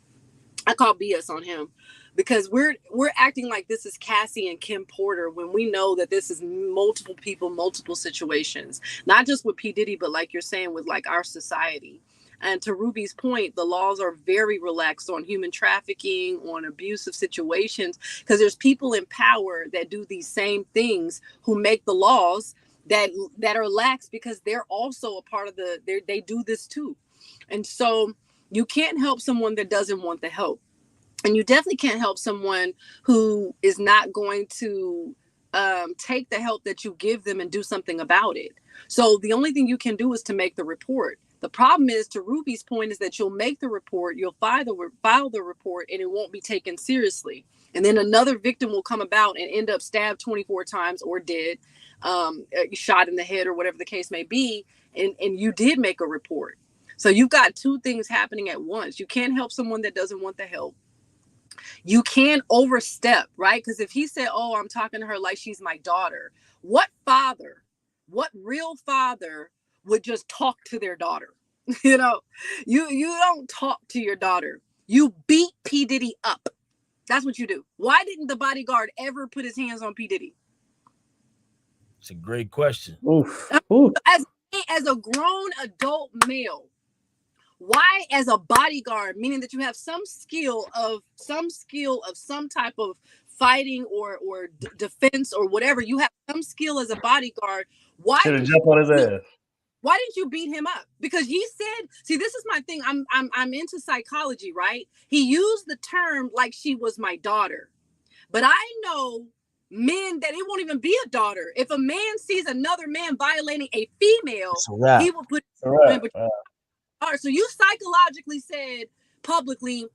Because we're acting like this is Cassie and Kim Porter when we know that this is multiple people, multiple situations, not just with P Diddy, but like you're saying, with like our society. And to Ruby's point, the laws are very relaxed on human trafficking, on abusive situations, because there's people in power that do these same things who make the laws that are lax because they're also a part of they do this too. And so you can't help someone that doesn't want the help. And you definitely can't help someone who is not going to take the help that you give them and do something about it. So the only thing you can do is to make the report. The problem is, to Ruby's point, is that you'll make the report, you'll file the report, and it won't be taken seriously. And then another victim will come about and end up stabbed 24 times or dead, shot in the head or whatever the case may be. And you did make a report. So you've got two things happening at once. You can't help someone that doesn't want the help. You can't overstep, right? Because if he said, oh, I'm talking to her like she's my daughter, what real father would just talk to their daughter? You don't talk to your daughter. You beat P Diddy up. That's what you do. Why didn't the bodyguard ever put his hands on P Diddy? It's a great question. Oof. Oof. As a grown adult male, why as a bodyguard, meaning that you have some skill of some type of fighting or defense or whatever, you have some skill as a bodyguard. Why Should have jumped on his ass. Why didn't you beat him up? Because he said, see, this is my thing. I'm into psychology, right? He used the term like she was my daughter. But I know men that it won't even be a daughter. If a man sees another man violating a female, he will put so you psychologically said publicly,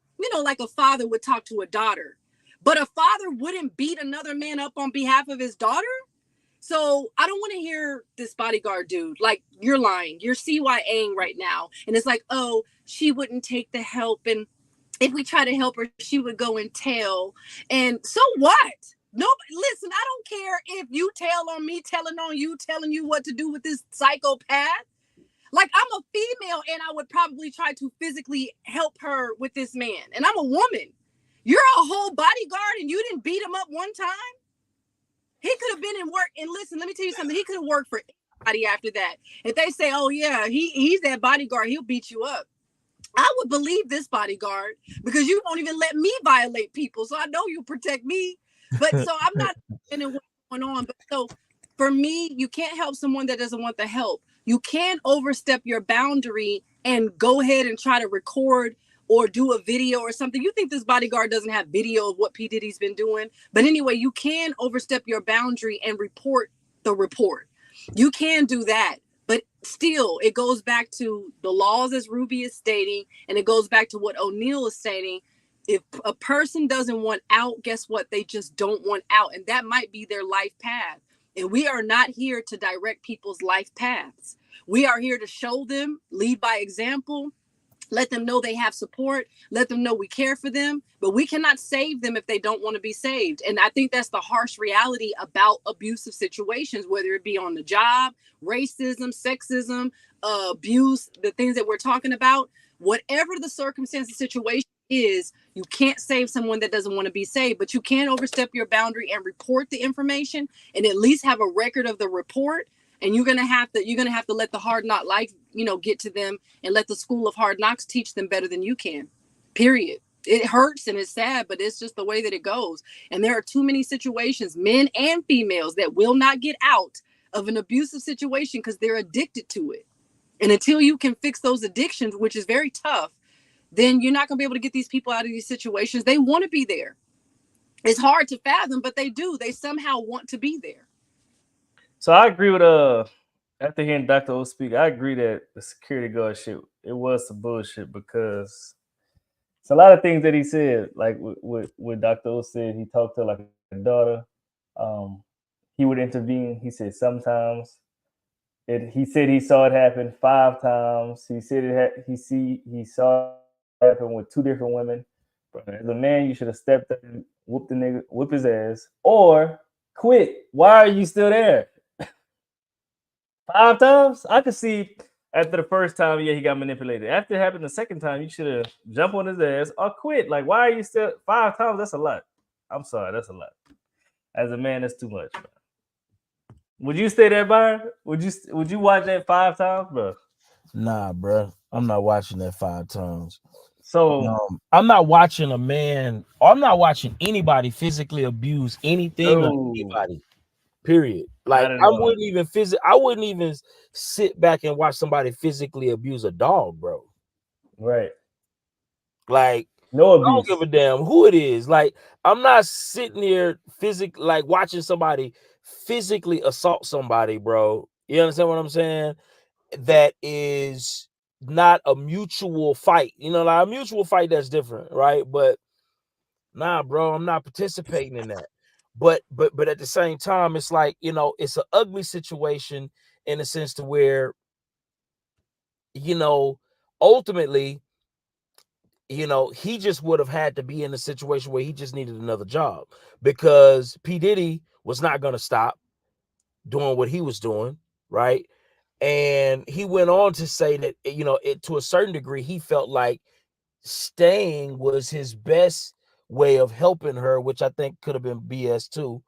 like a father would talk to a daughter. But a father wouldn't beat another man up on behalf of his daughter? So I don't want to hear this bodyguard dude. Like, you're lying. You're CYAing right now. And it's like, oh, she wouldn't take the help. And if we try to help her, she would go and tell. And so what? No, listen, I don't care if you tell on me, telling on you, telling you what to do with this psychopath. Like, I'm a female and I would probably try to physically help her with this man. And I'm a woman. You're a whole bodyguard and you didn't beat him up one time? He could have been in work. And listen, let me tell you something. He could have worked for anybody after that. If they say, oh, yeah, he's that bodyguard, he'll beat you up. I would believe this bodyguard because you won't even let me violate people. So I know you protect me. But so I'm not in what's going on. But so for me, you can't help someone that doesn't want the help. You can't overstep your boundary and go ahead and try to record or do a video or something. You think this bodyguard doesn't have video of what P Diddy's been doing? But anyway, you can overstep your boundary and report the report. You can do that. But still, it goes back to the laws as Ruby is stating, and it goes back to what O'Neal is stating. If a person doesn't want out, guess what? They just don't want out. And that might be their life path. And we are not here to direct people's life paths. We are here to show them, lead by example, let them know they have support, let them know we care for them, but we cannot save them if they don't want to be saved. And I think that's the harsh reality about abusive situations, whether it be on the job, racism, sexism, abuse, the things that we're talking about, whatever the circumstance, the situation is, you can't save someone that doesn't want to be saved, but you can overstep your boundary and report the information and at least have a record of the report. And you're gonna have to let the hard knock life, get to them and let the school of hard knocks teach them better than you can. Period. It hurts and it's sad, but it's just the way that it goes. And there are too many situations, men and females, that will not get out of an abusive situation because they're addicted to it. And until you can fix those addictions, which is very tough, then you're not gonna be able to get these people out of these situations. They want to be there. It's hard to fathom, but they do. They somehow want to be there. So I agree with after hearing Dr. O speak, I agree that the security guard shit, it was some bullshit because it's a lot of things that he said, like what Dr. O said, he talked to like a daughter. He would intervene. He said sometimes. He said he saw it happen 5 times. He said he saw it happen with 2 different women. But as a man, you should have stepped up and whoop his ass, or quit. Why are you still there? 5 times? I could see after the first time, yeah, he got manipulated. After it happened the second time, you should have jumped on his ass or quit. Like, why are you still 5 times? That's a lot. I'm sorry, that's a lot. As a man, that's too much, bro. Would you stay there, Byron? Would you watch that 5 times, bro? Nah, bro. I'm not watching that 5 times. So I'm not watching a man, or I'm not watching anybody physically abuse anything or anybody. Period. Like I wouldn't even sit back and watch somebody physically abuse a dog, bro. Right. Like no abuse. I don't give a damn who it is. Like I'm not sitting here physically like watching somebody physically assault somebody, bro. You understand what I'm saying? That is not a mutual fight. Like a mutual fight that's different, right? But nah, bro, I'm not participating in that. But at the same time, it's like, it's an ugly situation in a sense to where, ultimately, he just would have had to be in a situation where he just needed another job because P Diddy was not going to stop doing what he was doing, right? And he went on to say that, to a certain degree, he felt like staying was his best way of helping her, which I think could have been BS too.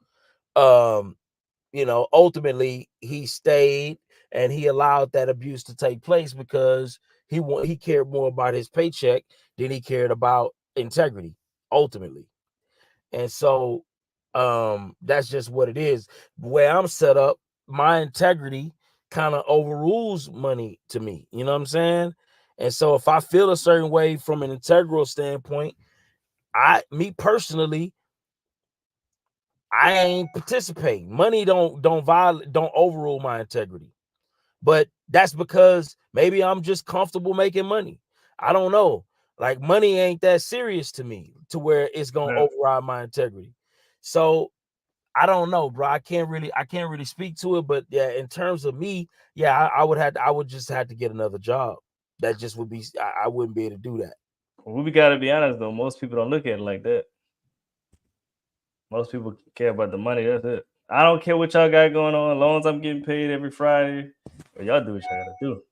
ultimately he stayed and he allowed that abuse to take place because he cared more about his paycheck than he cared about integrity ultimately. And so that's just what it is. The way I'm set up, my integrity kind of overrules money to me. You know what I'm saying? And so if I feel a certain way from an integral standpoint, me personally, I ain't participating. Money don't overrule my integrity. But that's because maybe I'm just comfortable making money. I don't know. Like money ain't that serious to me to where it's gonna override my integrity. So I don't know, bro. I can't really speak to it. But yeah, in terms of me, yeah, I would just have to get another job. That just would be I wouldn't be able to do that. We gotta be honest though. Most people don't look at it like that. Most people care about the money. That's it. I don't care what y'all got going on. As long as I'm getting paid every Friday, well, y'all do what y'all gotta do.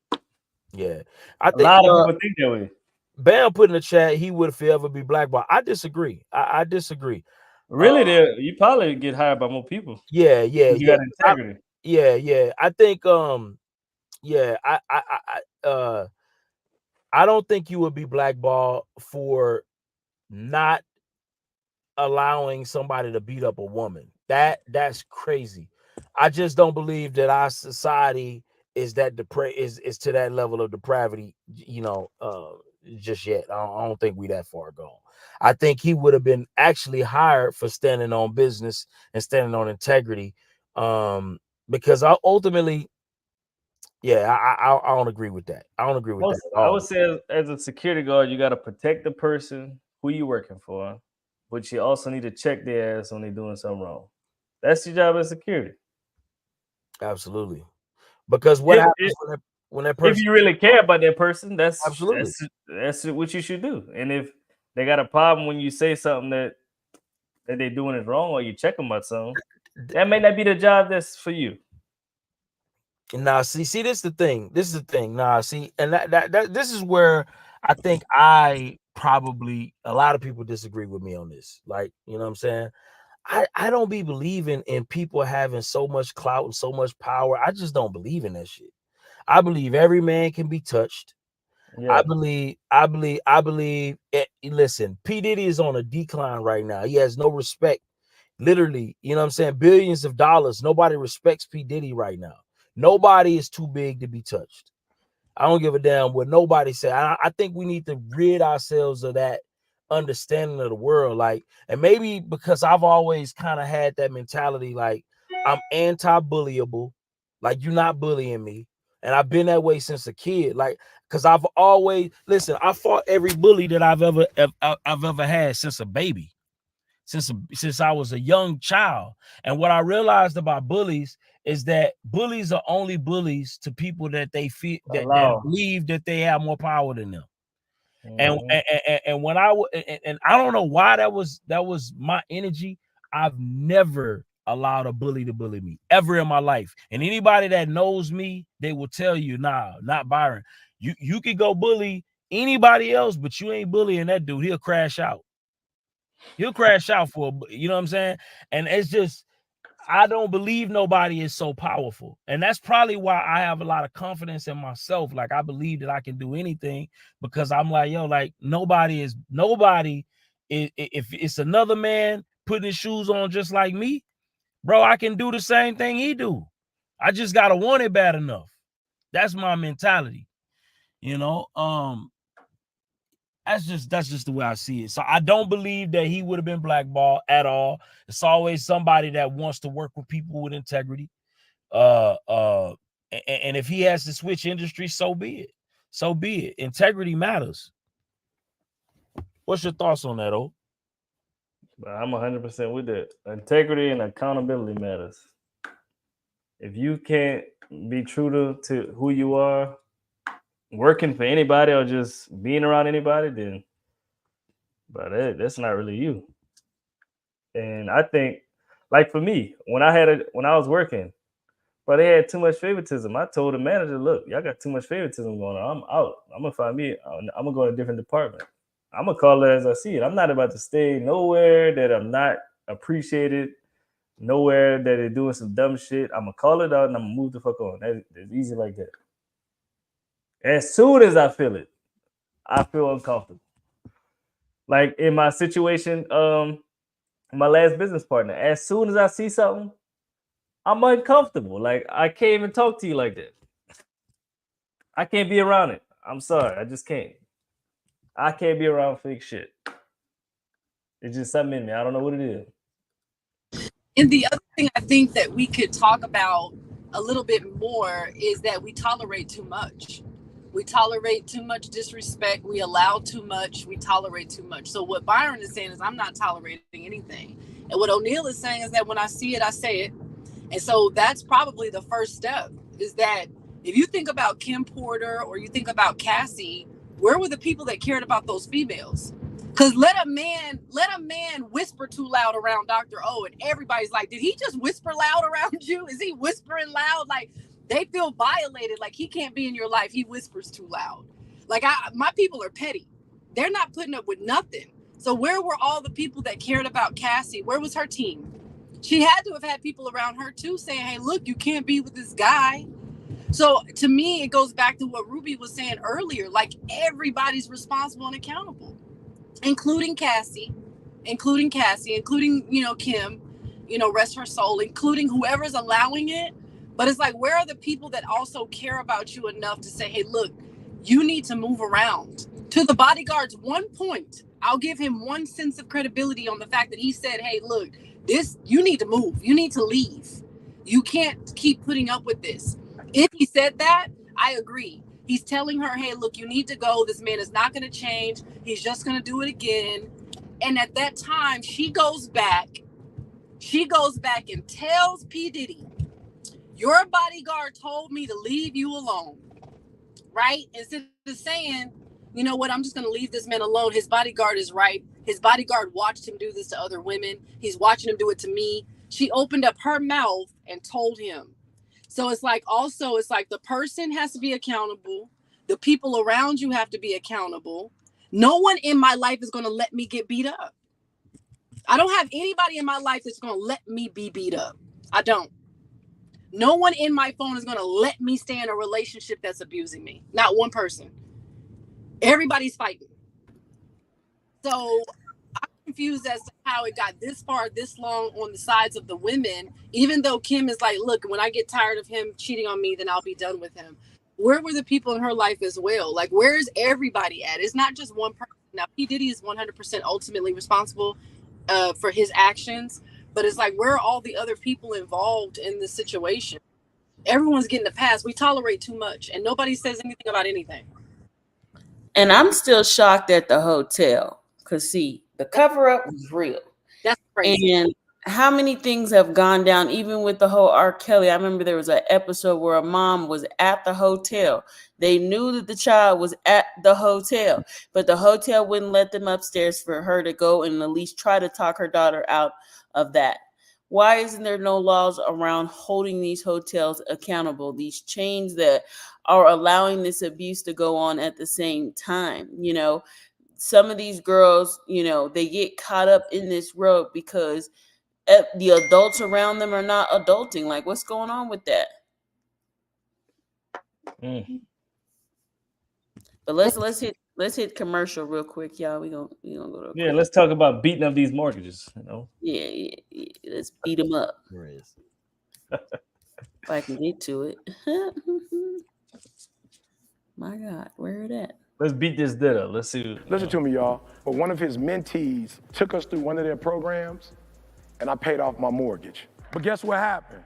Yeah, I A think lot of people think that way. Bam put in the chat he would forever be blackballed. I disagree. I disagree. Really, you probably get hired by more people. Yeah. You got integrity. Yeah. I think I don't think you would be blackballed for not allowing somebody to beat up a woman. That's crazy. I just don't believe that our society is that is to that level of depravity, just yet. I don't think we that far gone. I think he would have been actually hired for standing on business and standing on integrity. Because ultimately, yeah, I don't agree with that. I don't agree with that at I all. would say as a security guard, you got to protect the person who you working for, but you also need to check their ass when they're doing something wrong. That's your job as security. Absolutely. Because what happens when that person? If you really care about that person, Absolutely. that's what you should do. And if they got a problem when you say something that they're doing is wrong, or you check them about something, that may not be the job that's for you. Nah, see, this is the thing. This is the thing. Nah, see, and that this is where I think I probably a lot of people disagree with me on this. Like, you know what I'm saying? I don't be believing in people having so much clout and so much power. I just don't believe in that shit. I believe every man can be touched. Yeah. I believe listen, P Diddy is on a decline right now. He has no respect. Literally, you know what I'm saying? Billions of dollars. Nobody respects P Diddy right now. Nobody is too big to be touched. I don't give a damn what nobody say. I think we need to rid ourselves of that understanding of the world. Like, and maybe because I've always kind of had that mentality, like I'm anti-bullyable, like you're not bullying me. And I've been that way since a kid. Like, because I've always I fought every bully that I've ever had since a baby. Since I was a young child. And what I realized about bullies is that bullies are only bullies to people that they feel that believe that they have more power than them. And when I don't know why that was my energy. I've never allowed a bully to bully me ever in my life. And anybody that knows me, they will tell you, nah, not Byron. You can go bully anybody else, but you ain't bullying that dude. He'll crash out. He'll crash out you know what I'm saying? And it's just, I don't believe nobody is so powerful. And that's probably why I have a lot of confidence in myself. Like, I believe that I can do anything because I'm like, yo, like nobody is, if it's another man putting his shoes on just like me, bro, I can do the same thing he do. I just got to want it bad enough. That's my mentality, you know? That's just the way I see it. So I don't believe that he would have been blackballed at all. It's always somebody that wants to work with people with integrity. And if he has to switch industry, so be it. So be it. Integrity matters. What's your thoughts on that, O? I'm 100% with that. Integrity and accountability matters. If you can't be true to who you are, working for anybody or just being around anybody, then that's not really you. And I think, like for me, when I was working, but they had too much favoritism. I told the manager, look, y'all got too much favoritism going on. I'm out. I'm gonna go to a different department. I'm gonna call it as I see it. I'm not about to stay nowhere that I'm not appreciated, nowhere that they're doing some dumb shit, I'm gonna call it out and I'm gonna move the fuck on. It's easy like that. As soon as I feel it, I feel uncomfortable. Like in my situation, my last business partner, as soon as I see something, I'm uncomfortable. Like I can't even talk to you like that. I can't be around it. I'm sorry, I just can't. I can't be around fake shit. It's just something in me. I don't know what it is. And the other thing I think that we could talk about a little bit more is that we tolerate too much. We tolerate too much disrespect. We allow too much. We tolerate too much. So what Byron is saying is I'm not tolerating anything. And what O'Neal is saying is that when I see it, I say it. And so that's probably the first step, is that if you think about Kim Porter or you think about Cassie, where were the people that cared about those females? Because let a man whisper too loud around Dr. O, and everybody's like, did he just whisper loud around you? Is he whispering loud? Like, they feel violated. Like, he can't be in your life. He whispers too loud. Like, my people are petty. They're not putting up with nothing. So where were all the people that cared about Cassie? Where was her team? She had to have had people around her too saying, hey, look, you can't be with this guy. So to me, it goes back to what Ruby was saying earlier. Like, everybody's responsible and accountable, including Cassie, including, Kim, rest her soul, including whoever's allowing it. But it's like, where are the people that also care about you enough to say, hey, look, you need to move around? To the bodyguard's one point, I'll give him one sense of credibility on the fact that he said, hey, look, you need to move. You need to leave. You can't keep putting up with this. If he said that, I agree. He's telling her, hey, look, you need to go. This man is not going to change. He's just going to do it again. And at that time, she goes back and tells P Diddy, your bodyguard told me to leave you alone, right? Instead of saying, you know what, I'm just going to leave this man alone. His bodyguard is right. His bodyguard watched him do this to other women. He's watching him do it to me. She opened up her mouth and told him. So it's like the person has to be accountable. The people around you have to be accountable. No one in my life is going to let me get beat up. I don't have anybody in my life that's going to let me be beat up. I don't. No one in my phone is going to let me stay in a relationship that's abusing me. Not one person. Everybody's fighting. So I'm confused as to how it got this far, this long on the sides of the women, even though Kim is like, look, when I get tired of him cheating on me, then I'll be done with him. Where were the people in her life as well? Like, where's everybody at? It's not just one person. Now, P. Diddy is 100% ultimately responsible for his actions, but it's like, where are all the other people involved in this situation? Everyone's getting a pass. We tolerate too much, and nobody says anything about anything. And I'm still shocked at the hotel, because see, the cover-up was real. That's crazy. And how many things have gone down, even with the whole R. Kelly? I remember there was an episode where a mom was at the hotel. They knew that the child was at the hotel, but the hotel wouldn't let them upstairs for her to go and at least try to talk her daughter out of that. Why isn't there no laws around holding these hotels accountable, these chains that are allowing this abuse to go on at the same time? You know, some of these girls, you know, they get caught up in this road because the adults around them are not adulting. Like, what's going on with that? But let's hit commercial real quick, y'all. We gonna go to let's talk about beating up these mortgages. You know, let's beat them up. If I can get to it. My God, where it at? Let's beat this dead up. Let's see. Listen to me, y'all. But one of his mentees took us through one of their programs, and I paid off my mortgage. But guess what happened?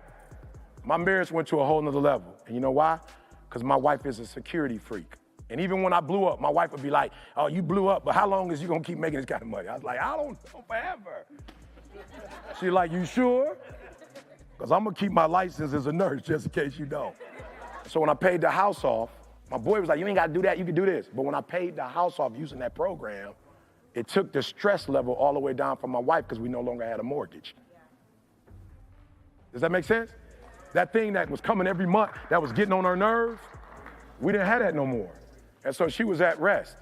My marriage went to a whole nother level. And you know why? Because my wife is a security freak. And even when I blew up, my wife would be like, oh, you blew up, but how long is you gonna keep making this kind of money? I was like, I don't know, forever. She's like, you sure? Because I'm gonna keep my license as a nurse just in case you don't. So when I paid the house off, my boy was like, you ain't gotta do that, you can do this. But when I paid the house off using that program, it took the stress level all the way down for my wife because we no longer had a mortgage. Does that make sense? That thing that was coming every month, that was getting on her nerves, we didn't have that no more. And so she was at rest.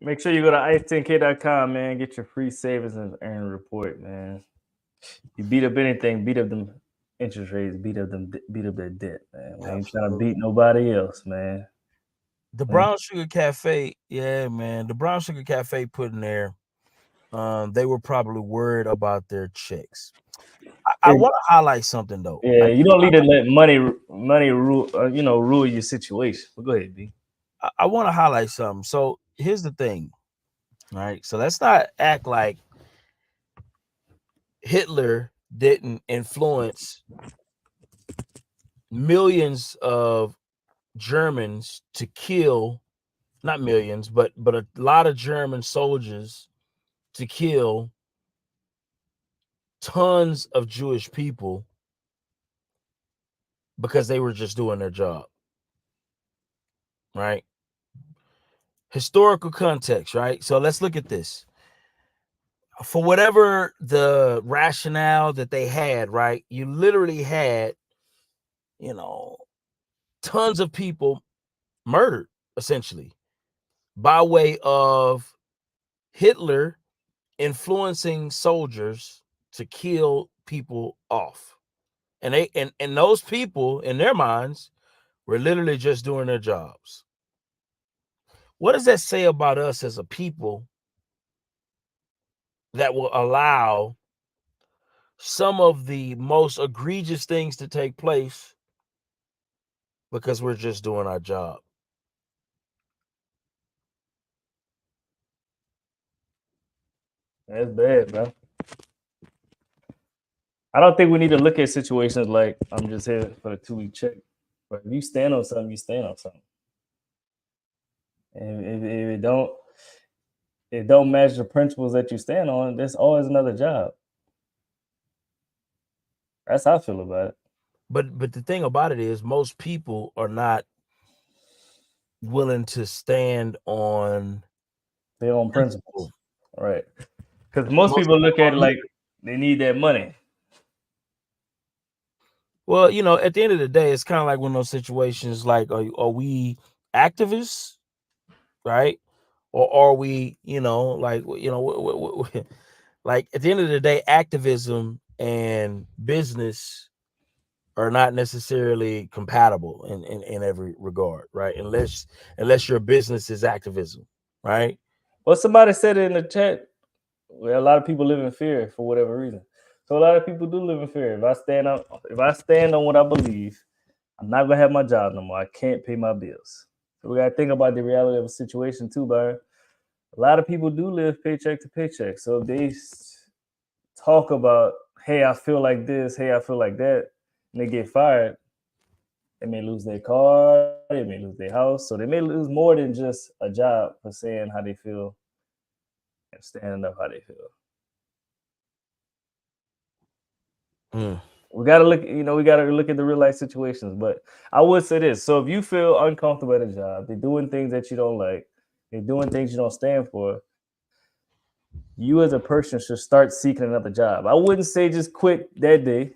Make sure you go to ice10k.com, man. Get your free savings and earn report, man. You beat up anything, beat up them interest rates, beat up that debt, man. We ain't trying to beat nobody else, man. The Brown Sugar Cafe, yeah, man. The Brown Sugar Cafe put in there. They were probably worried about their checks. I want to highlight something though. Yeah, Like, you don't need to let money rule, rule your situation. But go ahead, B. I want to highlight something. So here's the thing, right? So let's not act like Hitler didn't influence millions of Germans to kill, not millions, but a lot of German soldiers to kill tons of Jewish people because they were just doing their job, right? Historical context, right? So let's look at this. For whatever the rationale that they had, right? You literally had, tons of people murdered, essentially, by way of Hitler influencing soldiers to kill people off. And those people, in their minds, were literally just doing their jobs. What does that say about us as a people that will allow some of the most egregious things to take place because we're just doing our job? That's bad, bro. I don't think we need to look at situations like I'm just here for the 2-week check. But if you stand on something, you stand on something. And if it don't match the principles that you stand on, there's always another job. That's how I feel about it. But the thing about it is, most people are not willing to stand on their own principles, right? Because most people look at it like they need that money. Well, at the end of the day, it's kind of like one of those situations like, are we activists, right? Or are we, like at the end of the day, activism and business are not necessarily compatible in every regard, right? Unless your business is activism, right? Well, somebody said it in the chat where a lot of people live in fear for whatever reason. So a lot of people do live in fear. If I stand on what I believe, I'm not gonna have my job no more. I can't pay my bills. So we gotta think about the reality of a situation too, Byron. A lot of people do live paycheck to paycheck. So if they talk about, hey, I feel like this, hey, I feel like that, and they get fired, they may lose their car, they may lose their house. So they may lose more than just a job for saying how they feel and standing up how they feel. We gotta look at the real life situations. But I would say this. So if you feel uncomfortable at a job, they're doing things that you don't like, they're doing things you don't stand for, you as a person should start seeking another job. I wouldn't say just quit that day.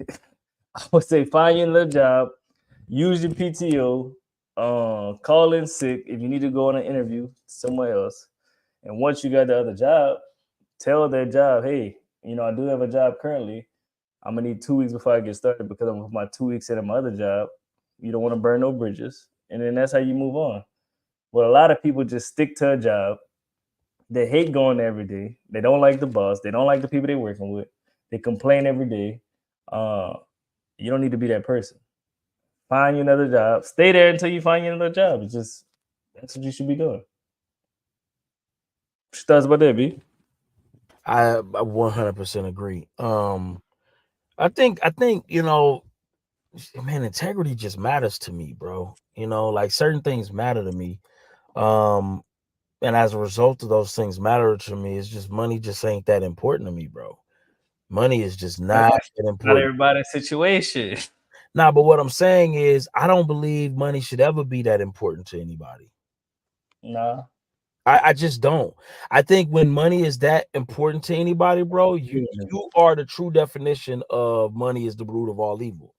I would say find you another job, use your PTO, call in sick if you need to go on an interview somewhere else. And once you got the other job, tell that job, hey, I do have a job currently. I'm gonna need 2 weeks before I get started because I'm with my 2 weeks at my other job. You don't want to burn no bridges. And then that's how you move on. But a lot of people just stick to a job. They hate going there every day. They don't like the boss. They don't like the people they're working with. They complain every day. You don't need to be that person. Find you another job. Stay there until you find you another job. That's what you should be doing. What you thoughts about that, B? I 100% agree. I think man, integrity just matters to me, bro. Like certain things matter to me. And as a result of those things matter to me, it's just money just ain't that important to me, bro. Money is just not that important. Not everybody's situation. Nah, but what I'm saying is I don't believe money should ever be that important to anybody. Nah. I just don't. I think when money is that important to anybody, bro, you are the true definition of money is the root of all evil.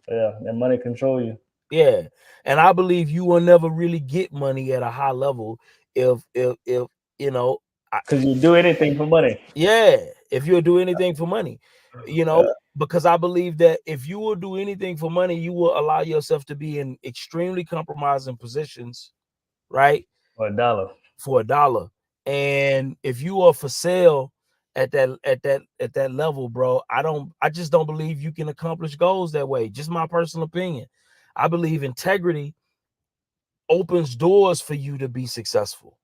Yeah, and money control you. Yeah, and I believe you will never really get money at a high level if you know, Because you do anything for money. yeah, if you'll do anything for money, because I believe that if you will do anything for money, you will allow yourself to be in extremely compromising positions, right? For $1. For $1. And if you are for sale at that level, bro, I just don't believe you can accomplish goals that way. Just my personal opinion. I believe integrity opens doors for you to be successful.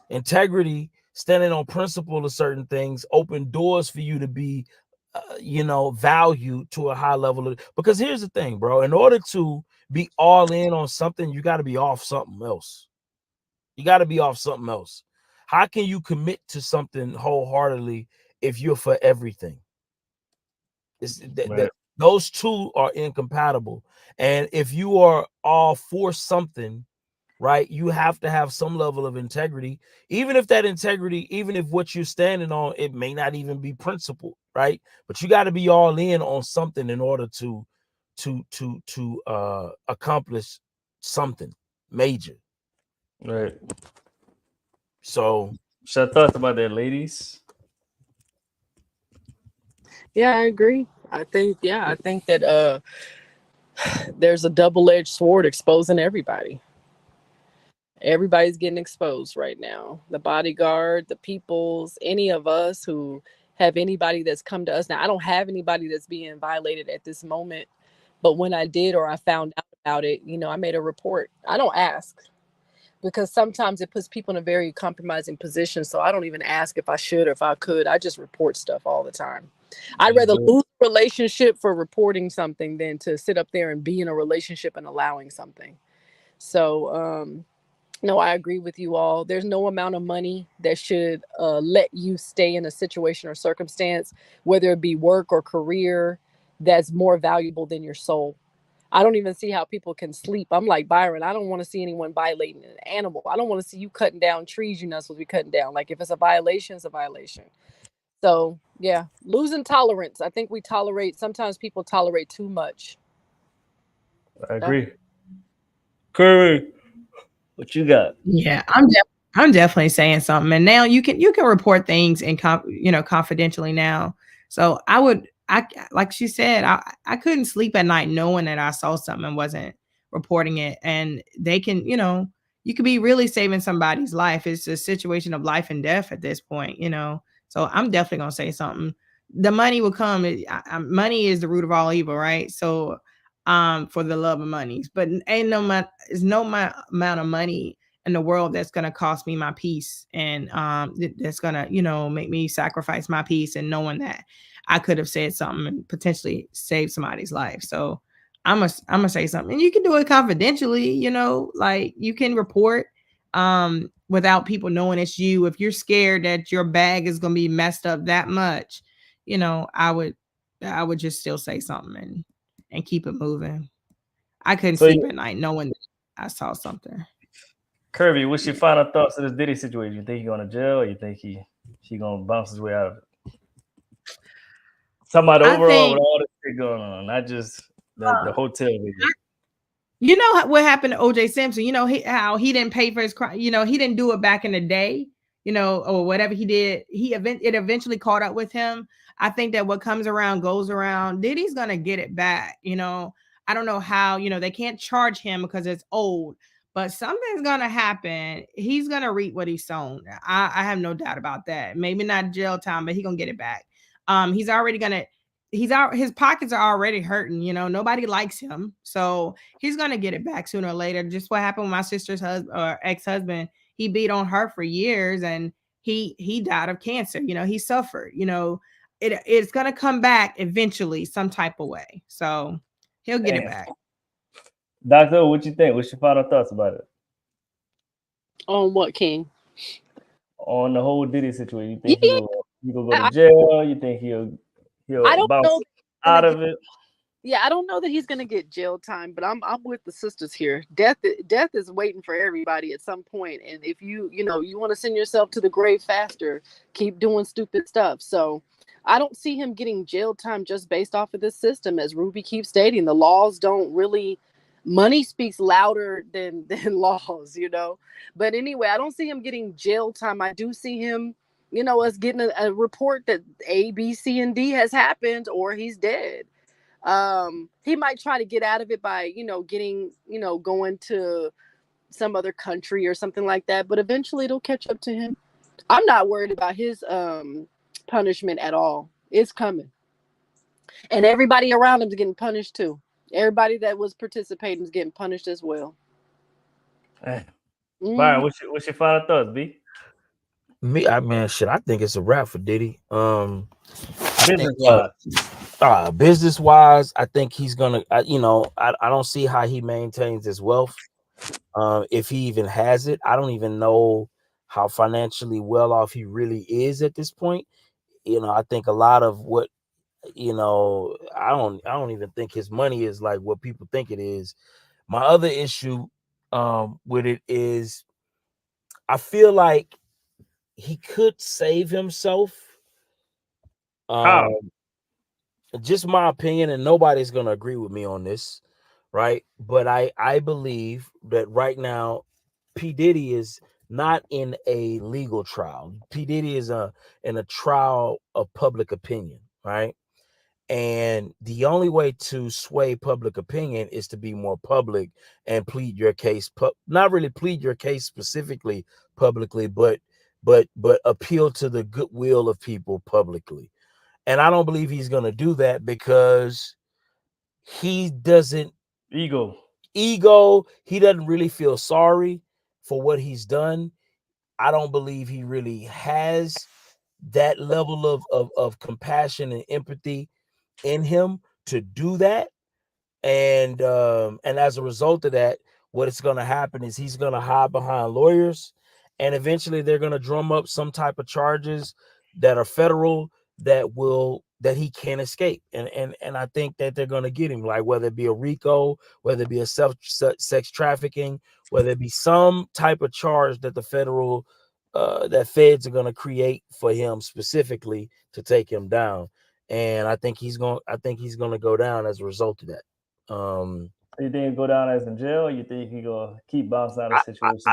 Integrity, standing on principle of certain things, open doors for you to be valued to a high level because here's the thing, bro. In order to be all in on something, you got to be off something else. How can you commit to something wholeheartedly if you're for everything? Those two are incompatible. And if you are all for something, right, you have to have some level of integrity, even if what you're standing on, it may not even be principled, right? But you got to be all in on something in order to accomplish something major. Right. So thoughts about that, ladies? Yeah, I agree. I think that there's a double-edged sword exposing everybody. Everybody's getting exposed right now. The bodyguard, the peoples, any of us who have anybody that's come to us. Now, I don't have anybody that's being violated at this moment, but when I did or I found out about it, I made a report. I don't ask because sometimes it puts people in a very compromising position. So I don't even ask if I should or if I could. I just report stuff all the time. I'd rather lose a relationship for reporting something than to sit up there and be in a relationship and allowing something. So, no, I agree with you all. There's no amount of money that should let you stay in a situation or circumstance, whether it be work or career, that's more valuable than your soul. I don't even see how people can sleep. I'm like, Byron, I don't want to see anyone violating an animal. I don't want to see you cutting down trees you're not supposed to be cutting down. Like, if it's a violation, it's a violation. So, yeah, losing tolerance. I think sometimes people tolerate too much. I agree. Curry, what you got? Yeah, I'm definitely saying something. And now you can report things and confidentially now. So like she said, I couldn't sleep at night knowing that I saw something and wasn't reporting it. And they can, you could be really saving somebody's life. It's a situation of life and death at this point, So I'm definitely gonna say something. The money will come. Money is the root of all evil, right? So for the love of money, but there's no amount of money in the world that's going to cost me my peace, and that's going to make me sacrifice my peace, and knowing that I could have said something and potentially saved somebody's life. So I'm gonna say something, and you can do it confidentially, like you can report without people knowing it's you. If you're scared that your bag is going to be messed up that much, I would just still say something and keep it moving. I couldn't sleep at night knowing that I saw something. Kirby, what's your final thoughts of this Diddy situation? You think he going to jail, or you think he going to bounce his way out of it? Talking about overall with all this shit going on, not just the hotel video. You know what happened to O.J. Simpson? How he didn't pay for his crime. He didn't do it back in the day, or whatever he did. It eventually caught up with him. I think that what comes around goes around. Diddy's going to get it back. I don't know how, they can't charge him because it's old, but something's going to happen. He's going to reap what he's sown. I have no doubt about that. Maybe not jail time, but he's going to get it back. He's already going to, his pockets are already hurting. Nobody likes him. So he's going to get it back sooner or later. Just what happened with my sister's ex-husband. He beat on her for years and he died of cancer. He suffered, it's going to come back eventually some type of way. So he'll get it back. Doctor, what you think? What's your final thoughts about it? On what, King? On the whole Diddy situation. You think he'll go to jail? You think he'll bounce out of it? Yeah, I don't know that he's going to get jail time, but I'm with the sisters here. Death is waiting for everybody at some point. And if you want to send yourself to the grave faster, keep doing stupid stuff. So I don't see him getting jail time just based off of this system. As Ruby keeps stating, the laws don't really money speaks louder than laws, you know. But anyway, I don't see him getting jail time. I do see him, you know, us getting a report that A, B, C, and D has happened, or he's dead. He might try to get out of it by, you know, getting, you know, going to some other country or something like that, but eventually it'll catch up to him. I'm not worried about his punishment at all. It's coming. And everybody around him is getting punished too. Everybody that was participating is getting punished as well. Byron, what's your final thoughts, B? Me, shit, I think it's a wrap for Diddy. Business Business wise, I think he's gonna, I don't see how he maintains his wealth. If he even has it, I don't even know how financially well off he really is at this point. I think a lot of what, I don't even think his money is like what people think it is. My other issue with it is I feel like he could save himself. How? Just my opinion, and nobody's gonna agree with me on this, right? But I believe that right now P Diddy is not in a legal trial. P Diddy is in a trial of public opinion, right? And the only way to sway public opinion is to be more public and plead your case, not really plead your case specifically publicly, but appeal to the goodwill of people publicly. And I don't believe he's going to do that because he doesn't ego. He doesn't really feel sorry for what he's done. I don't believe he really has that level of compassion and empathy in him to do that. And as a result of that, what is going to happen is he's going to hide behind lawyers, and eventually they're going to drum up some type of charges that are federal that he can't escape. And I think that they're going to get him, like whether it be a RICO, whether it be a sex trafficking, whether it be some type of charge that the federal that feds are going to create for him specifically to take him down. And I think he's going to go down as a result of that. You think he'll go down as in jail, or you think he gonna keep bouncing out of situations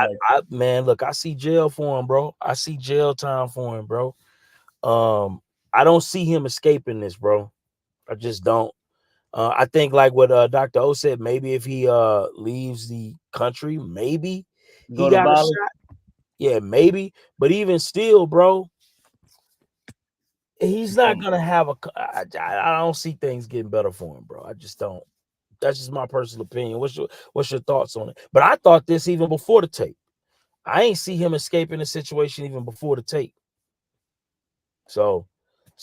man, look, I see jail for him, bro. I see jail time for him, bro. I don't see him escaping this, bro. I just don't. I think like what Dr. O said, maybe if he leaves the country, maybe he got a shot. Yeah, maybe. But even still, bro, he's not gonna have I don't see things getting better for him, bro. I just don't. That's just my personal opinion. What's your thoughts on it? But I thought this even before the tape. I ain't see him escaping the situation even before the tape. So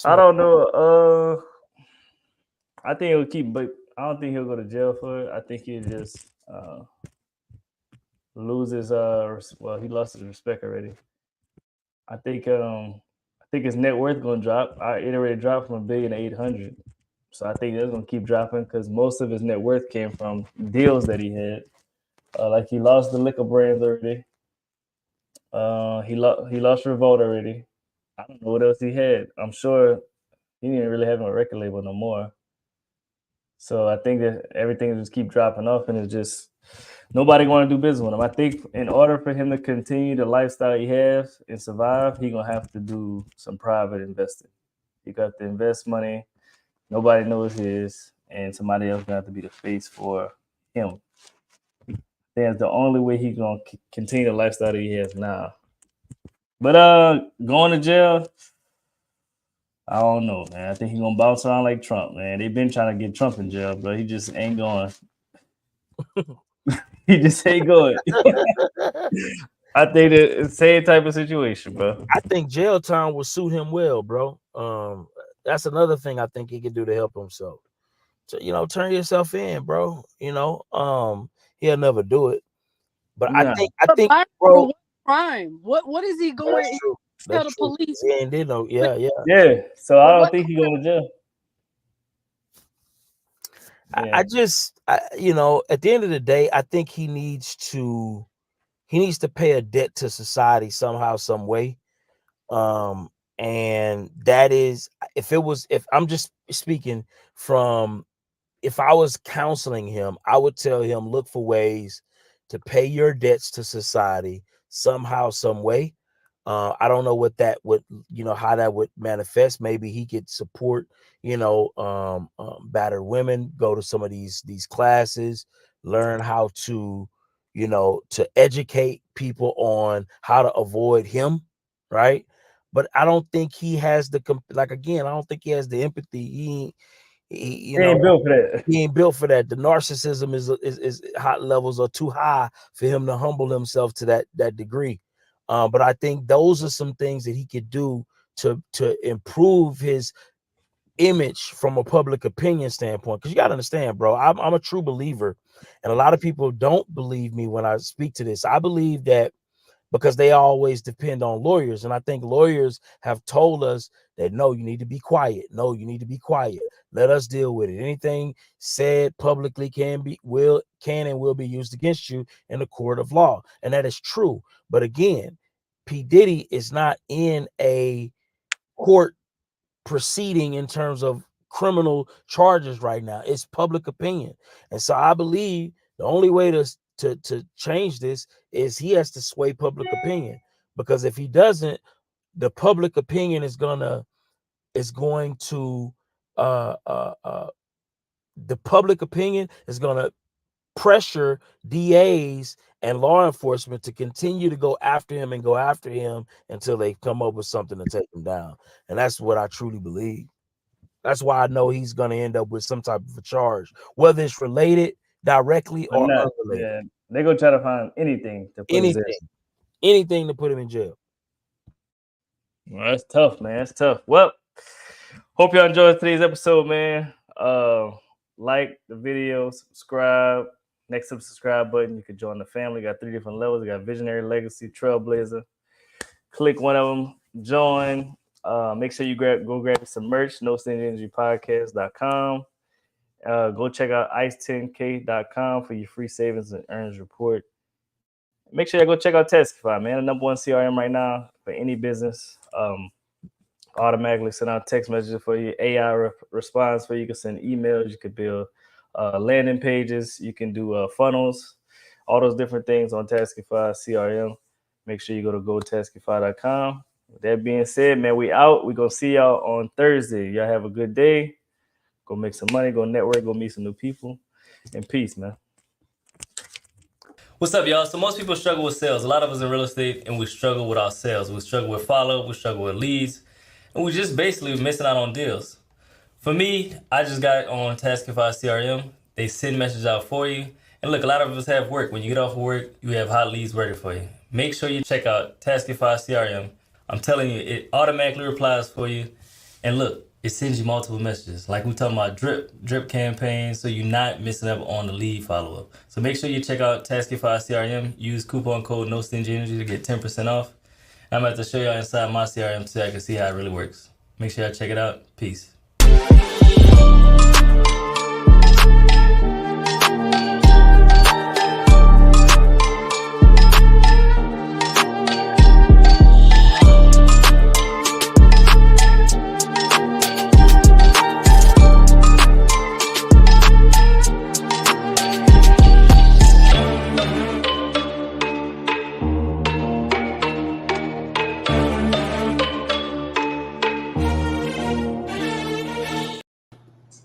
I don't know. I think he'll keep, but I don't think he'll go to jail for it. I think he'll just lose his he lost his respect already. I think his net worth gonna drop. It already dropped from $1 billion to 800. So I think that's gonna keep dropping because most of his net worth came from deals that he had. Like he lost the liquor brands already. He lost Revolt already. I don't know what else he had. I'm sure he didn't really have a record label no more. So I think that everything just keep dropping off, and it's just nobody want to do business with him. I think in order for him to continue the lifestyle he has and survive, he gonna have to do some private investing. He got to invest money. Nobody knows his, and somebody else gonna have to be the face for him. That's the only way he gonna continue the lifestyle that he has now. But going to jail, I don't know, man. I think he's gonna bounce around like Trump, man. They've been trying to get Trump in jail, but he just ain't going. He just ain't going. I think the same type of situation, bro. I think jail time will suit him well, bro. That's another thing I think he can do to help himself. So, turn yourself in, bro. He'll never do it. But I think, bro, what crime? What is he going to tell the police? He ain't did no, yeah. So I don't think he's going to jail. I just, at the end of the day, I think he needs to pay a debt to society somehow, some way. And that is, if I'm just speaking from if I was counseling him, I would tell him, look for ways to pay your debts to society somehow, some way. I don't know what that would, how that would manifest. Maybe he could support, battered women, go to some of these classes, learn how to, to educate people on how to avoid him, right? But I don't think he has I don't think he has the empathy. He ain't built for that. He ain't built for that. The narcissism is hot levels are too high for him to humble himself to that degree. But I think those are some things that he could do to improve his image from a public opinion standpoint. Because you got to understand, bro, I'm a true believer, and a lot of people don't believe me when I speak to this. I believe that because they always depend on lawyers, and I think lawyers have told us that no, you need to be quiet. No, you need to be quiet. Let us deal with it. Anything said publicly can and will be used against you in the court of law, and that is true. But again, P Diddy is not in a court proceeding in terms of criminal charges right now. It's public opinion, and so I believe the only way to change this is he has to sway public opinion, because if he doesn't, the public opinion is going to the public opinion is going to pressure DAs and law enforcement to continue to go after him until they come up with something to take him down. And that's what I truly believe. That's why I know he's going to end up with some type of a charge, whether it's related directly or unrelated. Yeah, they're going to try to find anything to put anything to put him in jail. Well, that's tough, man. That's tough. Well, hope y'all enjoyed today's episode, man. Like the video, subscribe. Next to the subscribe button, you can join the family. We got 3 different levels. We got Visionary, Legacy, Trailblazer. Click one of them, join. Make sure you go grab some merch, Podcast.com. Go check out ice10k.com for your free savings and earnings report. Make sure you go check out Testify, man. The #1 CRM right now for any business. Automatically send out text messages for you, AI response for you. You can send emails. You could build landing pages. You can do funnels, all those different things on Testify CRM. Make sure you go to gotestify.com. With that being said, man, we out. We're going to see y'all on Thursday. Y'all have a good day. Go make some money. Go network. Go meet some new people. And peace, man. What's up, y'all? So most people struggle with sales. A lot of us in real estate, and we struggle with our sales. We struggle with follow-up. We struggle with leads. And we just basically missing out on deals. For me, I just got on Taskify CRM. They send messages out for you. And look, a lot of us have work. When you get off of work, you have hot leads ready for you. Make sure you check out Taskify CRM. I'm telling you, it automatically replies for you. And look, it sends you multiple messages. Like we talking about drip campaigns, so you're not missing up on the lead follow-up. So make sure you check out Taskify CRM. Use coupon code NoStingyEnergy to get 10% off. I'm about to show y'all inside my CRM so I can see how it really works. Make sure y'all check it out. Peace.